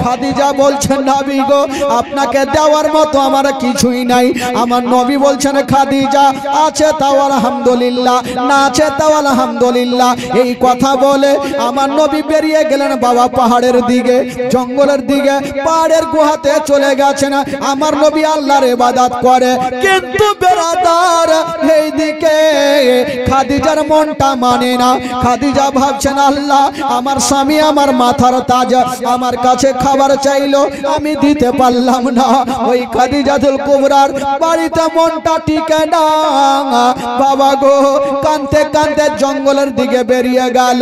S1: খাদিজা বলছেন, নবী গো আপনাকে দেওয়ার মতো আমার কিছুই নাই। আমার নবী বলছেন, খাদিজা আছে তাও আলহামদুলিল্লাহ, না আছে তাও আলহামদুলিল্লাহ। এই কথা বলে আমার নবী বেরিয়ে গেলেন বাবা পাহাড়ের দিকে, জঙ্গলের দিকে, পাহাড়ের গুহাতে চলে গেছেন। আমার নবী আল্লাহর ইবাদত করে, কিন্তু বেরাদার এই দিকে খাদিজার মনটা মানে না। খাদিজা ভাবছেন আল্লাহ আমার স্বামী আমার মাথার তাজ আমার কাছে খাবার চাইলো আমি দিতে পারলাম না। ওই খাদিজাতুল কুবরার বাড়িতে মনটা টিকে না। বাবা গো কাঁদতে কাঁদতে জঙ্গলের দিকে বেরিয়ে গেল।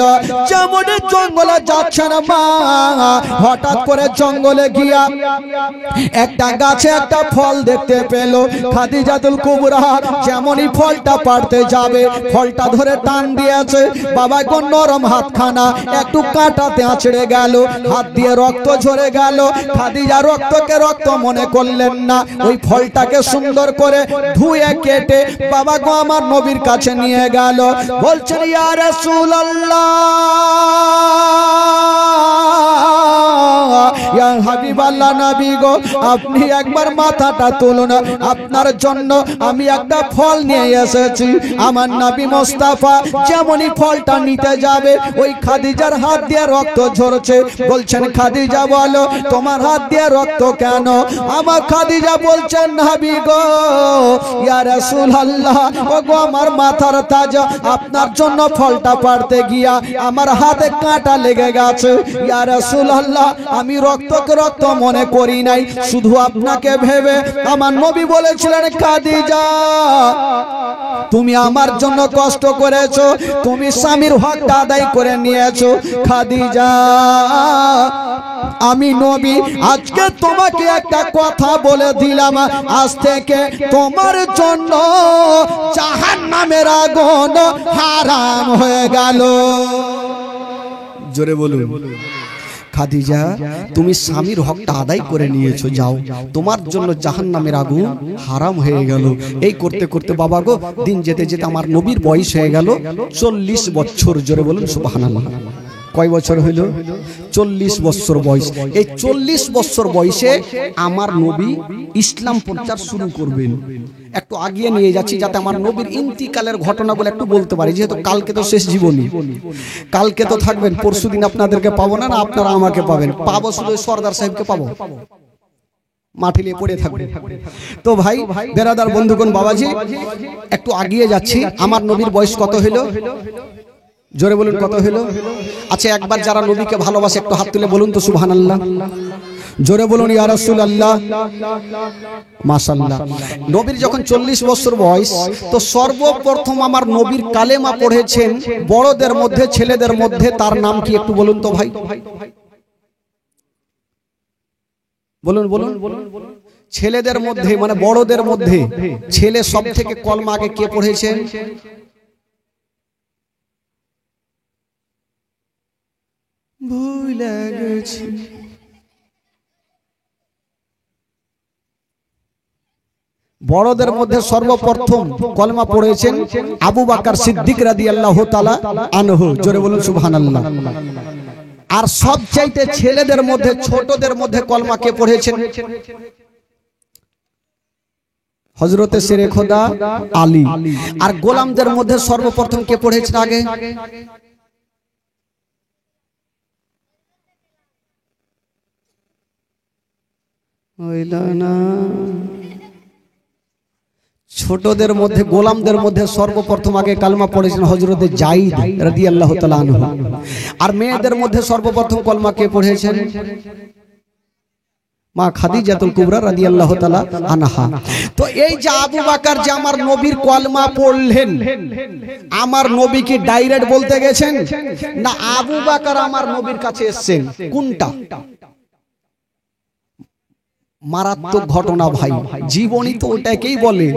S1: যেমন জঙ্গলে যাচ্ছেন মা, হঠাৎ করে জঙ্গলে গিয়া একটা গাছে একটা ফল দেখতে পেল। খাদিজাতুল কুবরা যেমনই ফলটা পাড়তে যাবে ফলটা ধরে টান দিয়েছে। বাবা কোন নরম হাতখানা একটু কাঁটাতে আছড়ে গেল, হাত দিয়ে রক্ত ঝরে গেল। খাদিজা রক্তকে রক্ত মনে করলেন না, ওই ফলটাকে সুন্দর করে ধুয়ে কেটে বাবা গো আমার নবীর কাছে নিয়ে গেল। বলছেন ইয়া রাসূলুল্লাহ ইয়া হাবিবাল্লাহ নবী গো আপনি একবার মাথাটা তুলুন, আপনার জন্য আমি একটা ফল নিয়ে এসেছি। আমার নবী মুস্তাফা যেমনই ফলটা নিতে যাবে ওই খাদিজার হাত দিয়ে রক্ত ঝরছে। বলছেন খাদিজা বলো তোমার হাত দিয়ে রক্ত কেন? আমার খাদিজা বলছেন নবী গো ইয়া রাসূলুল্লাহ ও গো আমার মাথার তাজ আপনার জন্য ফলটা পাড়তে গিয়া আমার হাতে কাঁটা লেগে গেছে। ইয়া রাসূলুল্লাহ আমি রক্তকে রক্ত মনে করি নাই, শুধু আপনাকে ভেবে। আমার নবী বলেছিলেন খাদিজা তুমি আমার জন্য কষ্ট করেছো, তুমি স্বামীর হকটা আদায় করে নিয়েছো। খাদিজা আমি নবী আজকে তোমাকে একটা কথা বলে দিলাম, আজ থেকে তোমার জন্য জাহান্নামের আগুন হারাম হয়ে গেল। জোরে বলুন। খাদিজা তুমি স্বামীর হকটা আদায় করে নিয়েছো, যাও তোমার জন্য জাহান্নামের আগুন হারাম হয়ে গেল। এই করতে করতে বাবা গো দিন যেতে যেতে আমার নবীর বয়স হয়ে গেল 40 বছর। জোরে বলুন সুবহানাল্লাহ। কয় বছর হইল? 40 বছর বয়স। এই 40 বছর বয়সে আমার নবী ইসলাম প্রচার শুরু করবেন। একটু আগিয়ে নিয়ে যাচ্ছি যাতে আমার নবীর ইন্তিকালের ঘটনাগুলো একটু বলতে পারি, যেহেতু কালকে তো শেষ জীবনী, কালকে তো থাকবেন, পরশুদিন আপনাদেরকে পাবো না, না আপনারা আমাকে পাবেন। পাবো শুধু সরদার সাহেবকে পাবো, মাটিলে পড়ে থাকবে। তো ভাই বেরাদার বন্ধুগণ বাবাজি একটু আগিয়ে যাচ্ছি। আমার নবীর বয়স কত হইল? জোরে বলুন কত হইল? আচ্ছা একবার যারা নবীকে ভালোবাসে একটু হাত তুলে বলুন তো সুবহানাল্লাহ। জোরে বলুন ইয়া রাসূলুল্লাহ। মাশাআল্লাহ। নবীর যখন 40 বছর বয়স তো সর্বপ্রথম আমার নবীর কালেমা পড়েছেন বড়দের মধ্যে ছেলেদের মধ্যে, তার নাম কি একটু বলুন তো ভাই? বলুন বলুন। ছেলেদের মধ্যে মানে বড়দের মধ্যে ছেলে সব থেকে কলমা আগে কে পড়েছেন? ভুলে গেছি। বড়দের মধ্যে সর্বপ্রথম কলমা পড়েছেন আবু বকর সিদ্দিক রাদিয়াল্লাহু তাআলা আনহু। জোরে বলুন সুবহানাল্লাহ। আর সবচাইতে ছেলেদের মধ্যে ছোটদের মধ্যে কলমা কে পড়েছেন? হযরতে শেরে খোদা আলী। আর গোলামদের মধ্যে সর্বপ্রথম কে পড়েছেন আগে? ছোটদের মধ্যে গোলামদের মধ্যে সর্বপ্রথম আগে কালমা পড়েছেন হযরতে যায়েদ রাদিয়াল্লাহু তাআলা আনহু। আর মেয়েদের মধ্যে সর্বপ্রথম কলমা কে পড়েছেন? মা খাদিজাতুল কুবরা রাদিয়াল্লাহু তাআলা আনহা। তো এই যে আবু বকর যে আমার নবীর কলমা পড়লেন, আমার নবী কি ডাইরেক্ট বলতে গেছেন না আবু বকর আমার নবীর কাছে এসেছেন? কোনটা? মারাত্মক ঘটনা ভাই। জীবনী তো ওটাকেই বলে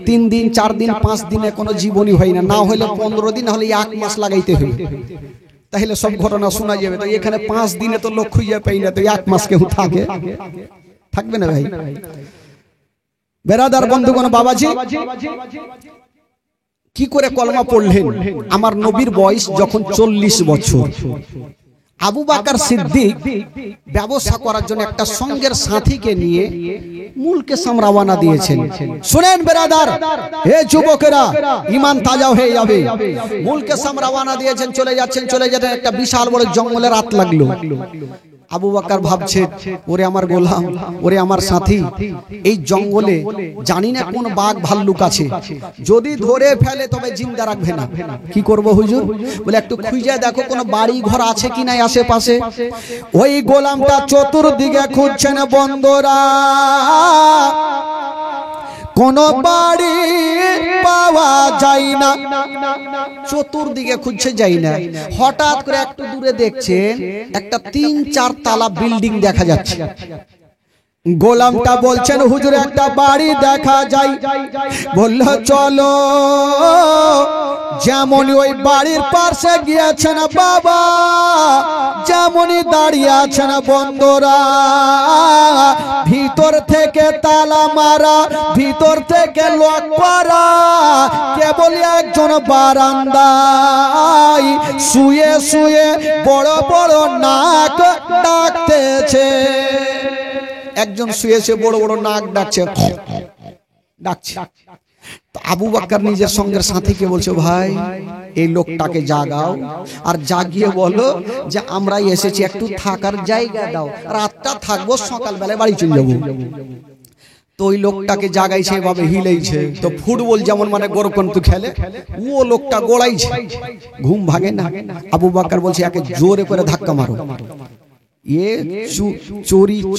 S1: 3 দিন 4 দিন 5 দিনে কোনো জীবনী হয় না, না হলে 15 দিন, হলে 1 মাস লাগাইতে হবে, তাহলে সব ঘটনা শোনা যাবে। তো এখানে 5 দিনে তো লোক খুঁজে পাই না, তো 1 মাস কেউ থাকবে না ভাই। বেরাদার বন্ধুগণ বাবাজি কি করে কলমা পড়লেন? আমার নবীর বয়স যখন 40 বছর, আবু বকর সিদ্দিক ব্যবসা করার জন্য একটা সঙ্গের সাথীকে নিয়ে মুলকে শাম রওনা দিয়েছেন। শুনেন বেরাদার, হে যুবকেরা, ঈমান তাজা হয়ে যাবে। মুলকে শাম রওনা দিয়েছেন, চলে যাচ্ছেন। একটা বিশাল বড় জঙ্গলে রাত লাগলো। আবু বকর ভাবছে, ওরে আমার গোলাম, ওরে আমার সাথী, এই জঙ্গলে জানি না কোন বাঘ ভাল্লুক আছে, যদি ধরে ফেলে তবে জিন্দা রাখবে না, কি করব হুজুর? বলে একটু খুঁজে দেখো কোন বাড়ি ঘর আছে কি নাই আশেপাশে। ওই গোলামটা চতুর্দিকে খুঁজছেন বন্ধুরা, কোন বাড়ি পাওয়া যায় না, চতুর্দিকে খুঁজছে যাই না। হঠাৎ করে একটু দূরে দেখছেন একটা 3-4 তালা বিল্ডিং দেখা যাচ্ছে। গোলামটা বলছেন, হুজুর একটা বাড়ি দেখা যায়। বলল চলো। যেমনই ওই বাড়ির পাশে গিয়েছেন বাবা, যেমনই দাঁড়িয়ে আছেন বন্ধুরা, ভিতর থেকে তালা মারা, ভিতর থেকে লক করা, কেবল একজন বারান্দায় শুয়ে শুয়ে বড় বড় নাক ডাকতেছে। একজন শুয়ে শুয়ে বড় বড় নাক ডাকছে, ডাকছে। আবু বকর নিজের সঙ্গের সাথীকে বলছে, ভাই এই লোকটাকে জাগাও, আর জাগিয়ে বলো যে আমরা এসেছি, একটু থাকার জায়গা দাও, রাতটা থাকবো, সকালবেলায় বাড়ি চলে যাবো। তো ওই লোকটাকে জাগাইছে, এভাবে হিলেইছে। তো ফুটবল যেমন মানে গোরকন্তু খেলে, ও লোকটা গোড়াইছে, ঘুম ভাঙে না। আবু বকর বলছে, একে জোরে করে ধাক্কা মারো।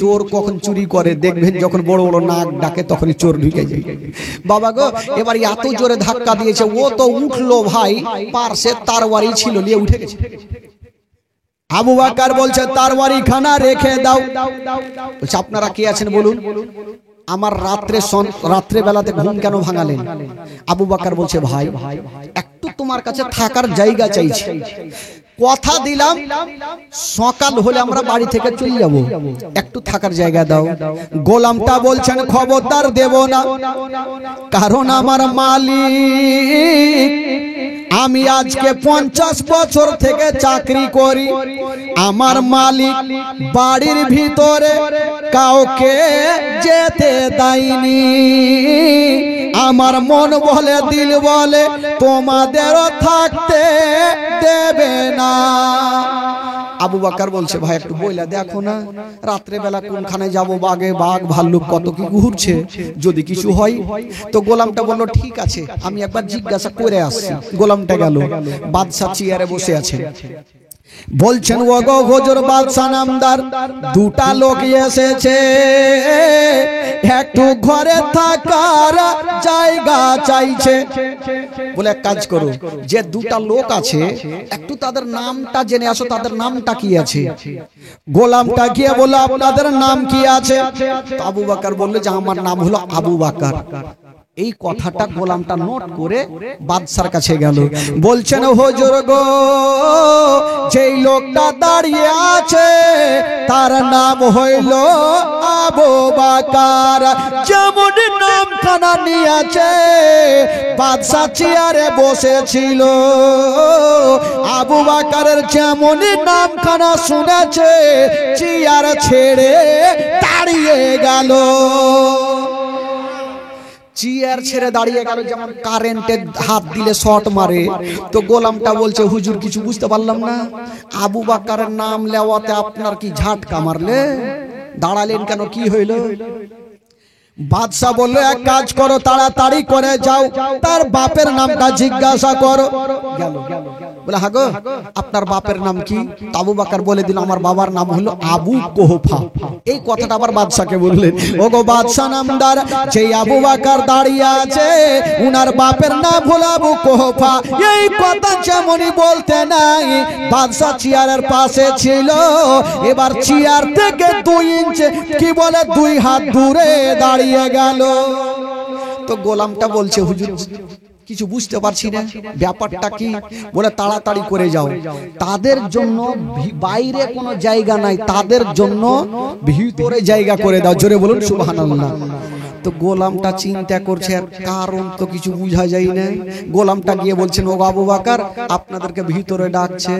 S1: চোর কখন চুরি করে দেখবেন, যখন বড় বড় নাক ডাকে তখনই চোর ঢুকে যায়। বাবা গো, এবার এত জোরে ধাক্কা দিয়েছে, ও তো উঠলো ভাই, পার্শ্বে তরবারি ছিল, নিয়ে উঠে গেছে। আবু বকর বলছে, তরবারি খানা রেখে দাও। বলছে, আপনারা কে আছেন বলুন, আমার রাত্রে বেলাতে ঘুম কেন ভাঙালেন? আবু বকর বলছে, ভাই একটু তোমার কাছে থাকার জায়গা চাইছি, কথা দিলাম সকাল হলে আমরা বাড়ি থেকে চলে যাব, একটু থাকার জায়গা দাও। গোলামটা বলছেন, খবরদার দেব না, কারণ আমার মালিক, আমি আজকে 50 বছর থেকে চাকরি করি, আমার মালিক বাড়ির ভিতরে কাউকে যেতে দেয়নি। আমার মন বলে, দিল বলে, তোমাদেরও থাকতে দেবে না। আবু বকর বলছে, ভাই একটু বইলা দেখো না, রাত্রে বেলা কোনখানে যাবো, বাঘে বাঘ ভাল্লুক কত কি ঘুরছে, যদি কিছু হয়। তো গোলামটা বলল, ঠিক আছে আমি একবার জিজ্ঞাসা করে আসছি। গোলামটা গেল, বাদশা চেয়ারে বসে আছে। বলছেন, ও গো হুজুর বাদশা নামদার, দুটা লোক এসেছে, একটু ঘরে থাকার জায়গা চাইছে। বলে এক কাজ করো, যে দুটা লোক আছে একটু তাদের নামটা জেনে আসো, তাদের নামটা কি আছে। গোলামটা গিয়ে বলল, আপনাদের নাম কি আছে? আবু বকর বলল যে আমার নাম হলো আবু বকর। এই কথাটা গোলামটা নোট করে বাদশার কাছে গেল। বলছেন, হুজুর গো, যেই লোকটা দাঁড়িয়ে আছে তার নাম হইল আবু বকর। যেমন নামখানা নিয়েছে, বাদশা চেয়ারে বসেছিল, আবু বকরের যেমন নামখানা শুনেছে, চেয়ার ছেড়ে দাঁড়িয়ে গেল। চেয়ার ছেড়ে দাঁড়িয়ে গেল, যেমন কারেন্টের হাত দিলে শর্ট মারে। তো গোলামটা বলছে, হুজুর কিছু বুঝতে পারলাম না, আবু বকরের নাম লেওয়াতে আপনার কি ঝাটকা মারলে? দাঁড়ালেন কেন, কি হইল? বাদশা বলল, এক কাজ করো, তাড়াতাড়ি করে যাও, তার বাপের নামটা জিজ্ঞাসা করো। গেল, বলে, হ্যাঁ গো, আপনার বাপের নাম কি? আবু বকর বলে দিল, আমার বাবার নাম হলো আবু কোহফা। এই কথাটা আবার বাদশাকে বললেন। ও গো বাদশা নামদার, যে আবু বকর দাঁড়িয়ে আছে উনার বাপের নাম হলো আবু কোহফা। এই কথা যেমনই বলতে নাই, বাদশা চেয়ারের পাশে ছিল, এবার চেয়ার থেকে 2 ইঞ্চ কি বলে 2 হাত দূরে দাঁড়িয়ে গেল। তো গোলামটা বলছে, হুজুর কিছু বুঝতে পারছি না, ব্যাপারটা কি? বলে, তাড়াতাড়ি করে যাও, তাদের জন্য বাইরে কোনো জায়গা নাই, তাদের জন্য ভিতরে জায়গা করে দাও। জোরে বলুন সুবহানাল্লাহ। তো গোলামটা চিন্তা করছে, আর কারণ তো কিছু বুঝা যায় না। গোলামটা গিয়ে বলছেন, ও আবু বকর, আপনাদেরকে ভিতরে ডাকছে।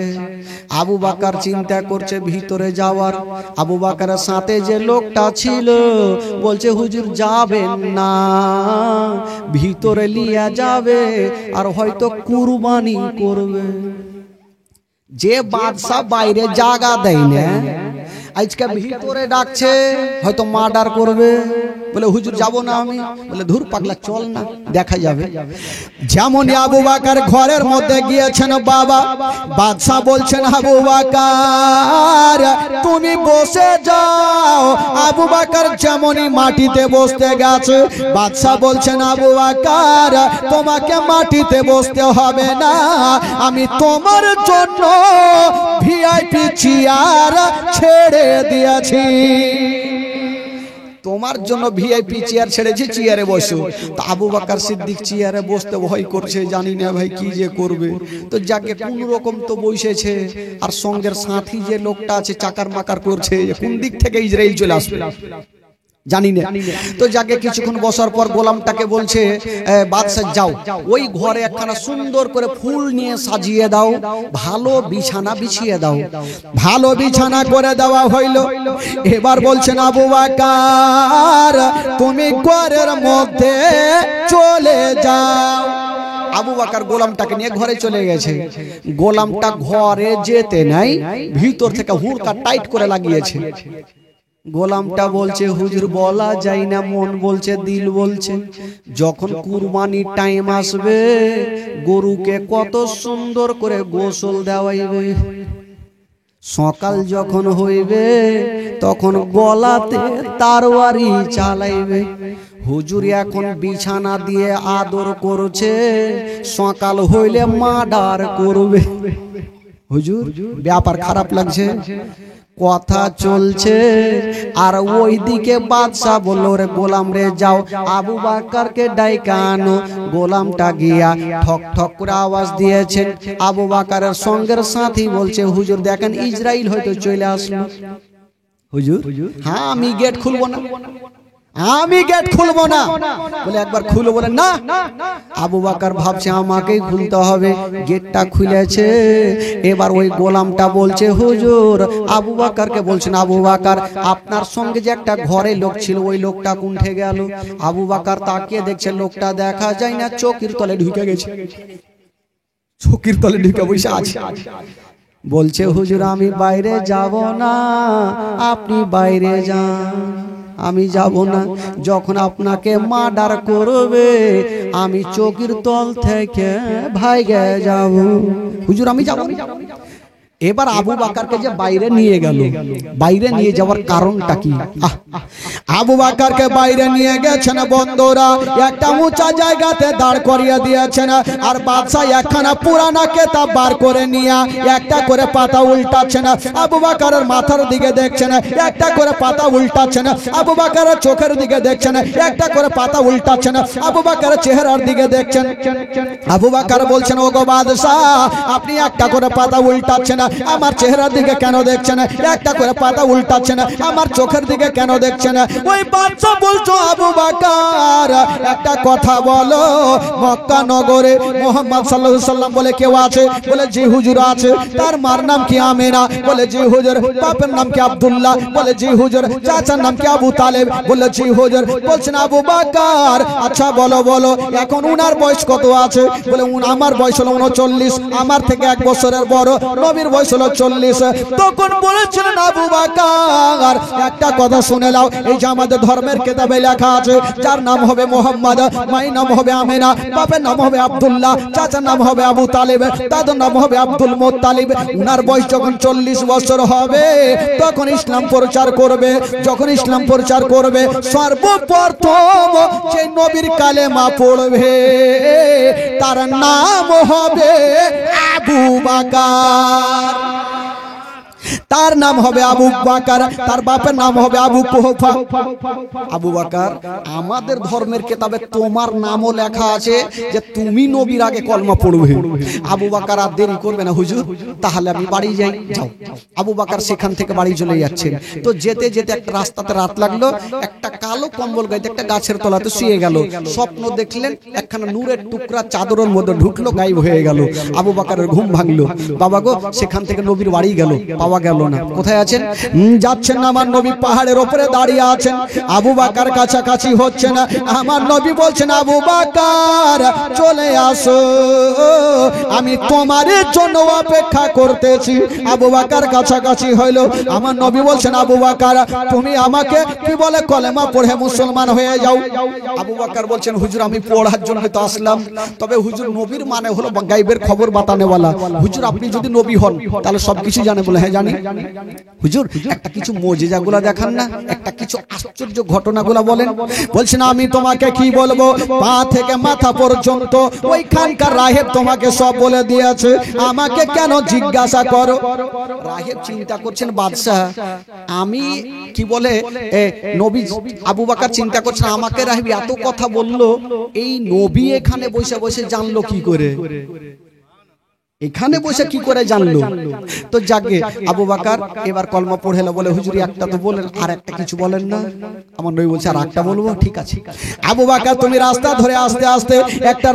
S1: আবু বকর চিন্তা করছে ভিতরে যাওয়ার। আবু বকরের সাথে যে লোকটা ছিল বলছে, হুজুর যাবেন না, ভিতরে লিয়া যাবে, আর হয়তো কুরবানি করবে। যে বাদশা বাইরে জায়গা দেয় না, আজকে ভিতরে ডাকছে, হয়তো মার্ডার করবে। বলে হুজুর যাব না আমি। বলে ধুর পাগলা, চল না, দেখা যাবে। যেমনই আবু বকর ঘরের মধ্যে গিয়েছেন, বাবা বাদশা বলছেন আবু বকর তুমি বসে যাও। আবু বকর যেমনই মাটিতে বসতে গেছে, বাদশা বলছেন আবু বকর তোমাকে মাটিতে বসতে হবে না, আমি তোমার জন্য ভিআইপি চেয়ার ছেড়ে দিয়েছি। তোমার জন্য ভিআইপি চেয়ার ছেড়েছি, চেয়ারে বসো। তো আবু বকর সিদ্দিক চেয়ারে বসতে ভয় করছে, জানি না ভাই কি যে করবে। তো যাকে কোন রকম তো বসেছে, আর সঙ্গের সাথী যে লোকটা আছে চাকার মাকার করছে, কোন দিক থেকে ইসরাইল চলে আসবে জানি না। তো যাকে কিছুক্ষণ বসার পর গোলামটাকে বলছে বাদশা যাও, ওই ঘরে একখানা সুন্দর করে ফুল নিয়ে সাজিয়ে দাও, ভালো বিছানা বিছিয়ে দাও। ভালো বিছানা করে দেওয়া হইল। এবার বলছেন আবু বকর তুমি ঘরের মধ্যে চলে যাও। আবু বকর গোলামটাকে নিয়ে ঘরে চলে গেছে। গোলামটা ঘরে যেতে নাই, ভিতর থেকে হুড়কা টাইট করে লাগিয়েছে। গোলামটা বলছে হুজুর বলা যায় না, মন বলছে দিল বলছে, যখন কুরবানির টাইম আসবে গরুকে কত সুন্দর করে গোসল দেওয়াইবে, সকাল যখন হইবে তখন গলাতে তারওয়ারি চালাইবে। হুজুর এখন বিছানা দিয়ে আদর করছে, সকাল হইলে মার্ডার করবে। হুজুর ব্যাপার খারাপ লাগছে। কথা চলছে আর ওইদিকে বাদশা বলল রে গোলাম রে যাও আবু বকরকে ডাইকা আনো। গোলামটা গিয়া ঠক ঠক করে আওয়াজ দিয়েছেন। আবু বকরের সঙ্গের সাথী বলছে হুজুর দেখেন ইসরাইল হয়তো চলে আসলো। হুজুর হ্যাঁ আমি গেট খুলবো না, আমি গেট খুলবো না। বলে একবার খুলো। বলে না। আবু বকর ভাবছে আমাকেই খুলতে হবে। গেটটা খুলেছে। এবার ওই গোলামটা বলছে হুজুর, আবু বকরকে বলছেন আবু বকর আপনার সঙ্গে যে একটা ঘরে লোক ছিল ওই লোকটা কোনঠে গেল? আবু বকর তাকিয়ে দেখছে লোকটা দেখা যায় না, চৌকির তলে ঢুকে গেছে। চৌকির তলে ঢুকে বসে আছে। বলছে হুজুর আমি বাইরে যাব না, আপনি বাইরে যান, আমি যাব না। যখন আপনাকে মার্ডার করবে আমি চৌকির তল থেকে ভাইগে যাব। হুজুর আমি যাব না। এবার আবু বকরকে যে বাইরে নিয়ে গেল, বাইরে নিয়ে যাওয়ার কারণটা কি? আবু বকরকে বাইরে নিয়ে গেছেন বন্ধুরা, একটা উঁচা জায়গাতে দাঁড় করিয়ে দিয়েছেন। আর বাদশা একখানা পুরানা কিতাব বার করে নিয়ে একটা করে পাতা উল্টাচ্ছেন। আবু বকরের মাথার দিকে দেখছেন, একটা করে পাতা উল্টাচ্ছেন। আবু বকরের চোখের দিকে দেখছেন, একটা করে পাতা উল্টাচ্ছেন। আবু বকরের চেহারার দিকে দেখছেন। আবু বকর বলছেন ওগো বাদশা আপনি একটা করে পাতা উল্টাচ্ছেন, আমার চেহারার দিকে কেন দেখছেন? একটা করে পাতা উল্টাচ্ছেন, আমার চোখের দিকে কেন দেখছেন? ওই বাদশা বলছো আবু বকর একটা কথা বলো, মক্কা নগরে মুহাম্মদ সাল্লাল্লাহু আলাইহি সাল্লাম বলে কেউ আছে? বলে জি হুজুর আছে। তার মার নাম কি আমেনা? বলে জি হুজুর। বাপের নাম কি আব্দুল্লাহ? বলে জি হুজুর। চাচার নাম কি আবু তালেব? বলে জি হুজুর। বলছেন আবু বকর আচ্ছা বলো বলো এখন উনার বয়স কত আছে? বলে আমার বয়স হলো 39, আমার থেকে 1 বছরের বড়, নবীর বয়স হলো 40। তখন বলেছিলেন আবু বকর একটা কথা শুনে নাও, এই যে আমাদের ধর্মের কিতাবে লেখা আছে যার নাম হবে মুহাম্মদ, মায়ের নাম হবে আমেনা, বাপের নাম হবে আব্দুল্লাহ, চাচার নাম হবে আবু তালেব, দাদুর নাম হবে আব্দুল মুত্তালিব। উনার বয়স যখন 40 বছর হবে তখন ইসলাম প্রচার করবে। যখন ইসলাম প্রচার করবে সর্বপ্রথম যে নবীর কালেমা পড়বে তার নাম হবে আবু বকর। তার নাম হবে আবু বকর, তার বাপের নাম হবে আবু কুহাফা। আবু বকর আমাদের ধর্মের কিতাবে তোমার নামও লেখা আছে যে তুমি নবীর আগে কলমা পড়বে। আবু বকর আর দেরি করবে না হুজুর, তাহলে আমি বাড়ি যাই। যাও। আবু বকর সেখান থেকে বাড়ি চলে যাচ্ছেন। তো যেতে যেতে একটা রাস্তাতে রাত লাগলো, একটা কালো কম্বল গায়ে একটা গাছের তলাতে শুয়ে গেল। স্বপ্ন দেখলেন একখানা নূরের টুকরা চাদরের মধ্যে ঢুকলো, গায়েব হয়ে গেল। আবু বকরের ঘুম ভাঙলো। বাবা গো সেখান থেকে নবীর বাড়ি গেল, পাওয়া গেল না। কোথায় আছেন? যাচ্ছেন না, আমার নবী পাহাড়ের উপরে দাঁড়িয়ে আছেন। আবু বকর কাছাকাছি হচ্ছে না। আমার নবী বলছেন আবু বকর চলে আসো, আমি তোমার জন্য অপেক্ষা করতেছি। আবু বকর কাছাকাছি হইলো, আমার নবী বলছেন আবু বকর তুমি আমাকে কি বলে কলেমা পড়ে মুসলমান হয়ে যাও। আবু বকর বলছেন হুজুর আমি পড়ার জন্য তো আসলাম, তবে হুজুর নবীর মানে হলো গায়বের খবর বাতানেওয়ালা। হুজুর আপনি যদি নবী হন তাহলে সবকিছু জানে? বলে হ্যাঁ জানি। হুজুর একটা কিছু মুজিজাগুলো দেখান না, একটা কিছু আশ্চর্য ঘটনাগুলো বলেন। বলছেন আমি তোমাকে কি বলবো, পা থেকে মাথা পর্যন্ত ওইখানকার রাহেব তোমাকে সব বলে দিয়েছে, আমাকে কেন জিজ্ঞাসা করো? রাহেব চিন্তা করছেন বাদশাহ আমি কি বলে নবী। আবু বকর চিন্তা করছেন আমাকে রাহেব এত কথা বললো, এই নবী এখানে বসে বসে জানলো কি করে, এখানে বসে কি করে জানলো? তো যাকে আবু বকর এবার কলমা পড়ে এলো, বলে হুজুর একটা তো বলেন, আর একটা কিছু বলেন না? আমার নবী বলছে আর একটা বলবো, ঠিক আছে। আবু বকর তুমি রাস্তা ধরে আস্তে আস্তে একটা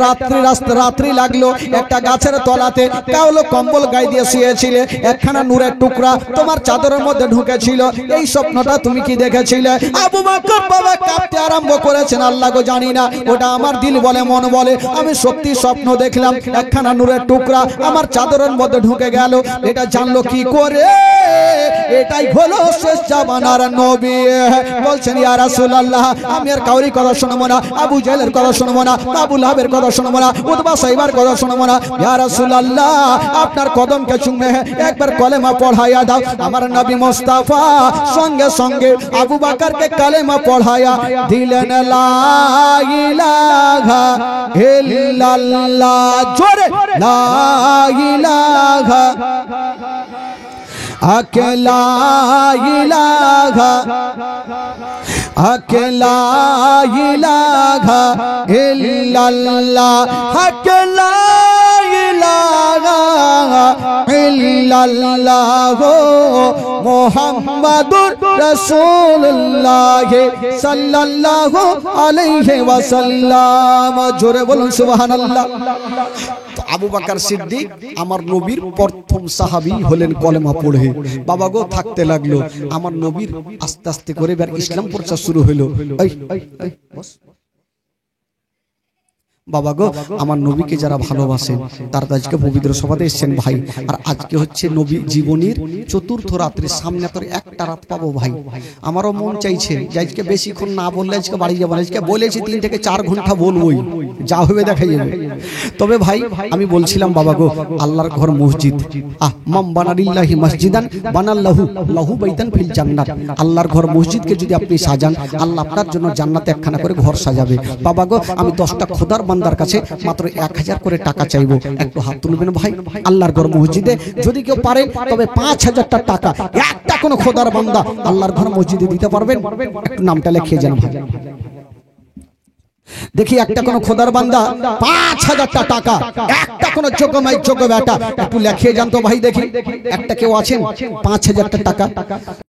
S1: রাত্রি লাগলো, একটা গাছের তলাতে কাউলো কম্বল গায়ে দিয়ে শুয়েছিলে, একখানা নূরের টুকরা তোমার চাদরের মধ্যে ঢুকেছিল, এই স্বপ্নটা তুমি কি দেখেছিলে? আবু বকর বাবা কাঁপতে আরম্ভ করেছেন, আল্লাহ গো জানি না, ওটা আমার দিল বলে মন বলে, আমি সত্যি স্বপ্ন দেখলাম, একখানা নূরের টুকরা আমার চাদরের মধ্যে ঢুকে গেল। এটা জানলো কি করে? এটাই হলো শেষ জামানার নবী। বলছেন ইয়া রাসূলুল্লাহ আমি আর কাউরি কথা শুনবো না, আবু জাহেলের কথা শুনবো না, আবু লাহাবের কথা শুনবো না, উতবা সাইবার কথা শুনবো না। ইয়া রাসূলুল্লাহ আপনার কদমকে চুমে একবার কলেমা পড়াইয়া দাও। আমার নবী মুস্তাফা সঙ্গে সঙ্গে আবু বকরকে কলেমা পড়াইয়া দিলেন, লা ইলাহা ইল্লাল্লাহ, জোরে লা ইলাহা আকলা ইলাহা আকলা ইলাহা ইল্লাল্লাহ আকলা ইলাহা ইল্লাল্লাহ মুহাম্মাদুর রাসূলুল্লাহ সাল্লাল্লাহু আলাইহি ওয়াসাল্লাম। জোরে বলুন সুবহানাল্লাহ। আবু বকর সিদ্দিক আমার নবীর প্রথম সাহাবী হলেন কলেমা পড়ে। বাবা গো থাকতে লাগলো, আমার নবীর আস্তে আস্তে করে এবার ইসলাম প্রচার শুরু হলো। বাবা গো আমার নবীকে যারা ভালোবাসেন তারা আজকে পবিত্র সভাতে এসেছেন ভাই। আর আজকে হচ্ছে নবী জীবনীর চতুর্থ রাত্রি, সামনে তোর একটা রাত পাবো ভাই। আমারও মন চাইছে যে আজকে বেশিক্ষণ না বললে আজকে বাড়ি যাবো না, আজকে বলেছি 3 থেকে 4 ঘন্টা বলবোই, যা হবে দেখা যাবে। তবে ভাই আমি বলছিলাম বাবা গো আল্লাহর ঘর মসজিদ, মাম বানালিল্লাহি মসজিদান বানাল্লাহু লাহু বাইতান ফিল জান্নাত। আল্লাহর ঘর মসজিদকে যদি আপনি সাজান, আল্লাহ আপনার জন্য জান্নাতে একখানা করে ঘর সাজাবে। বাবা গো আমি 10টা খোদার বান্দার কাছে মাত্র 1000 করে টাকা চাইবো, একটু হাত তুলবেন ভাই। আল্লাহর ঘর মসজিদে যদি কেউ পারে তবে 5000 টাকা একটা কোন খোদার বান্দা আল্লাহর ঘর মসজিদে দিতে পারবেন? একটু নামটা লিখিয়ে যান ভাই, দেখি একটা কোন খোদার বান্দা 5000 টাকা, একটা কোন যোগ্য বেটা একটু লিখিয়ে যান তো ভাই, দেখি একটা কেউ আছেন 5000 টাকা।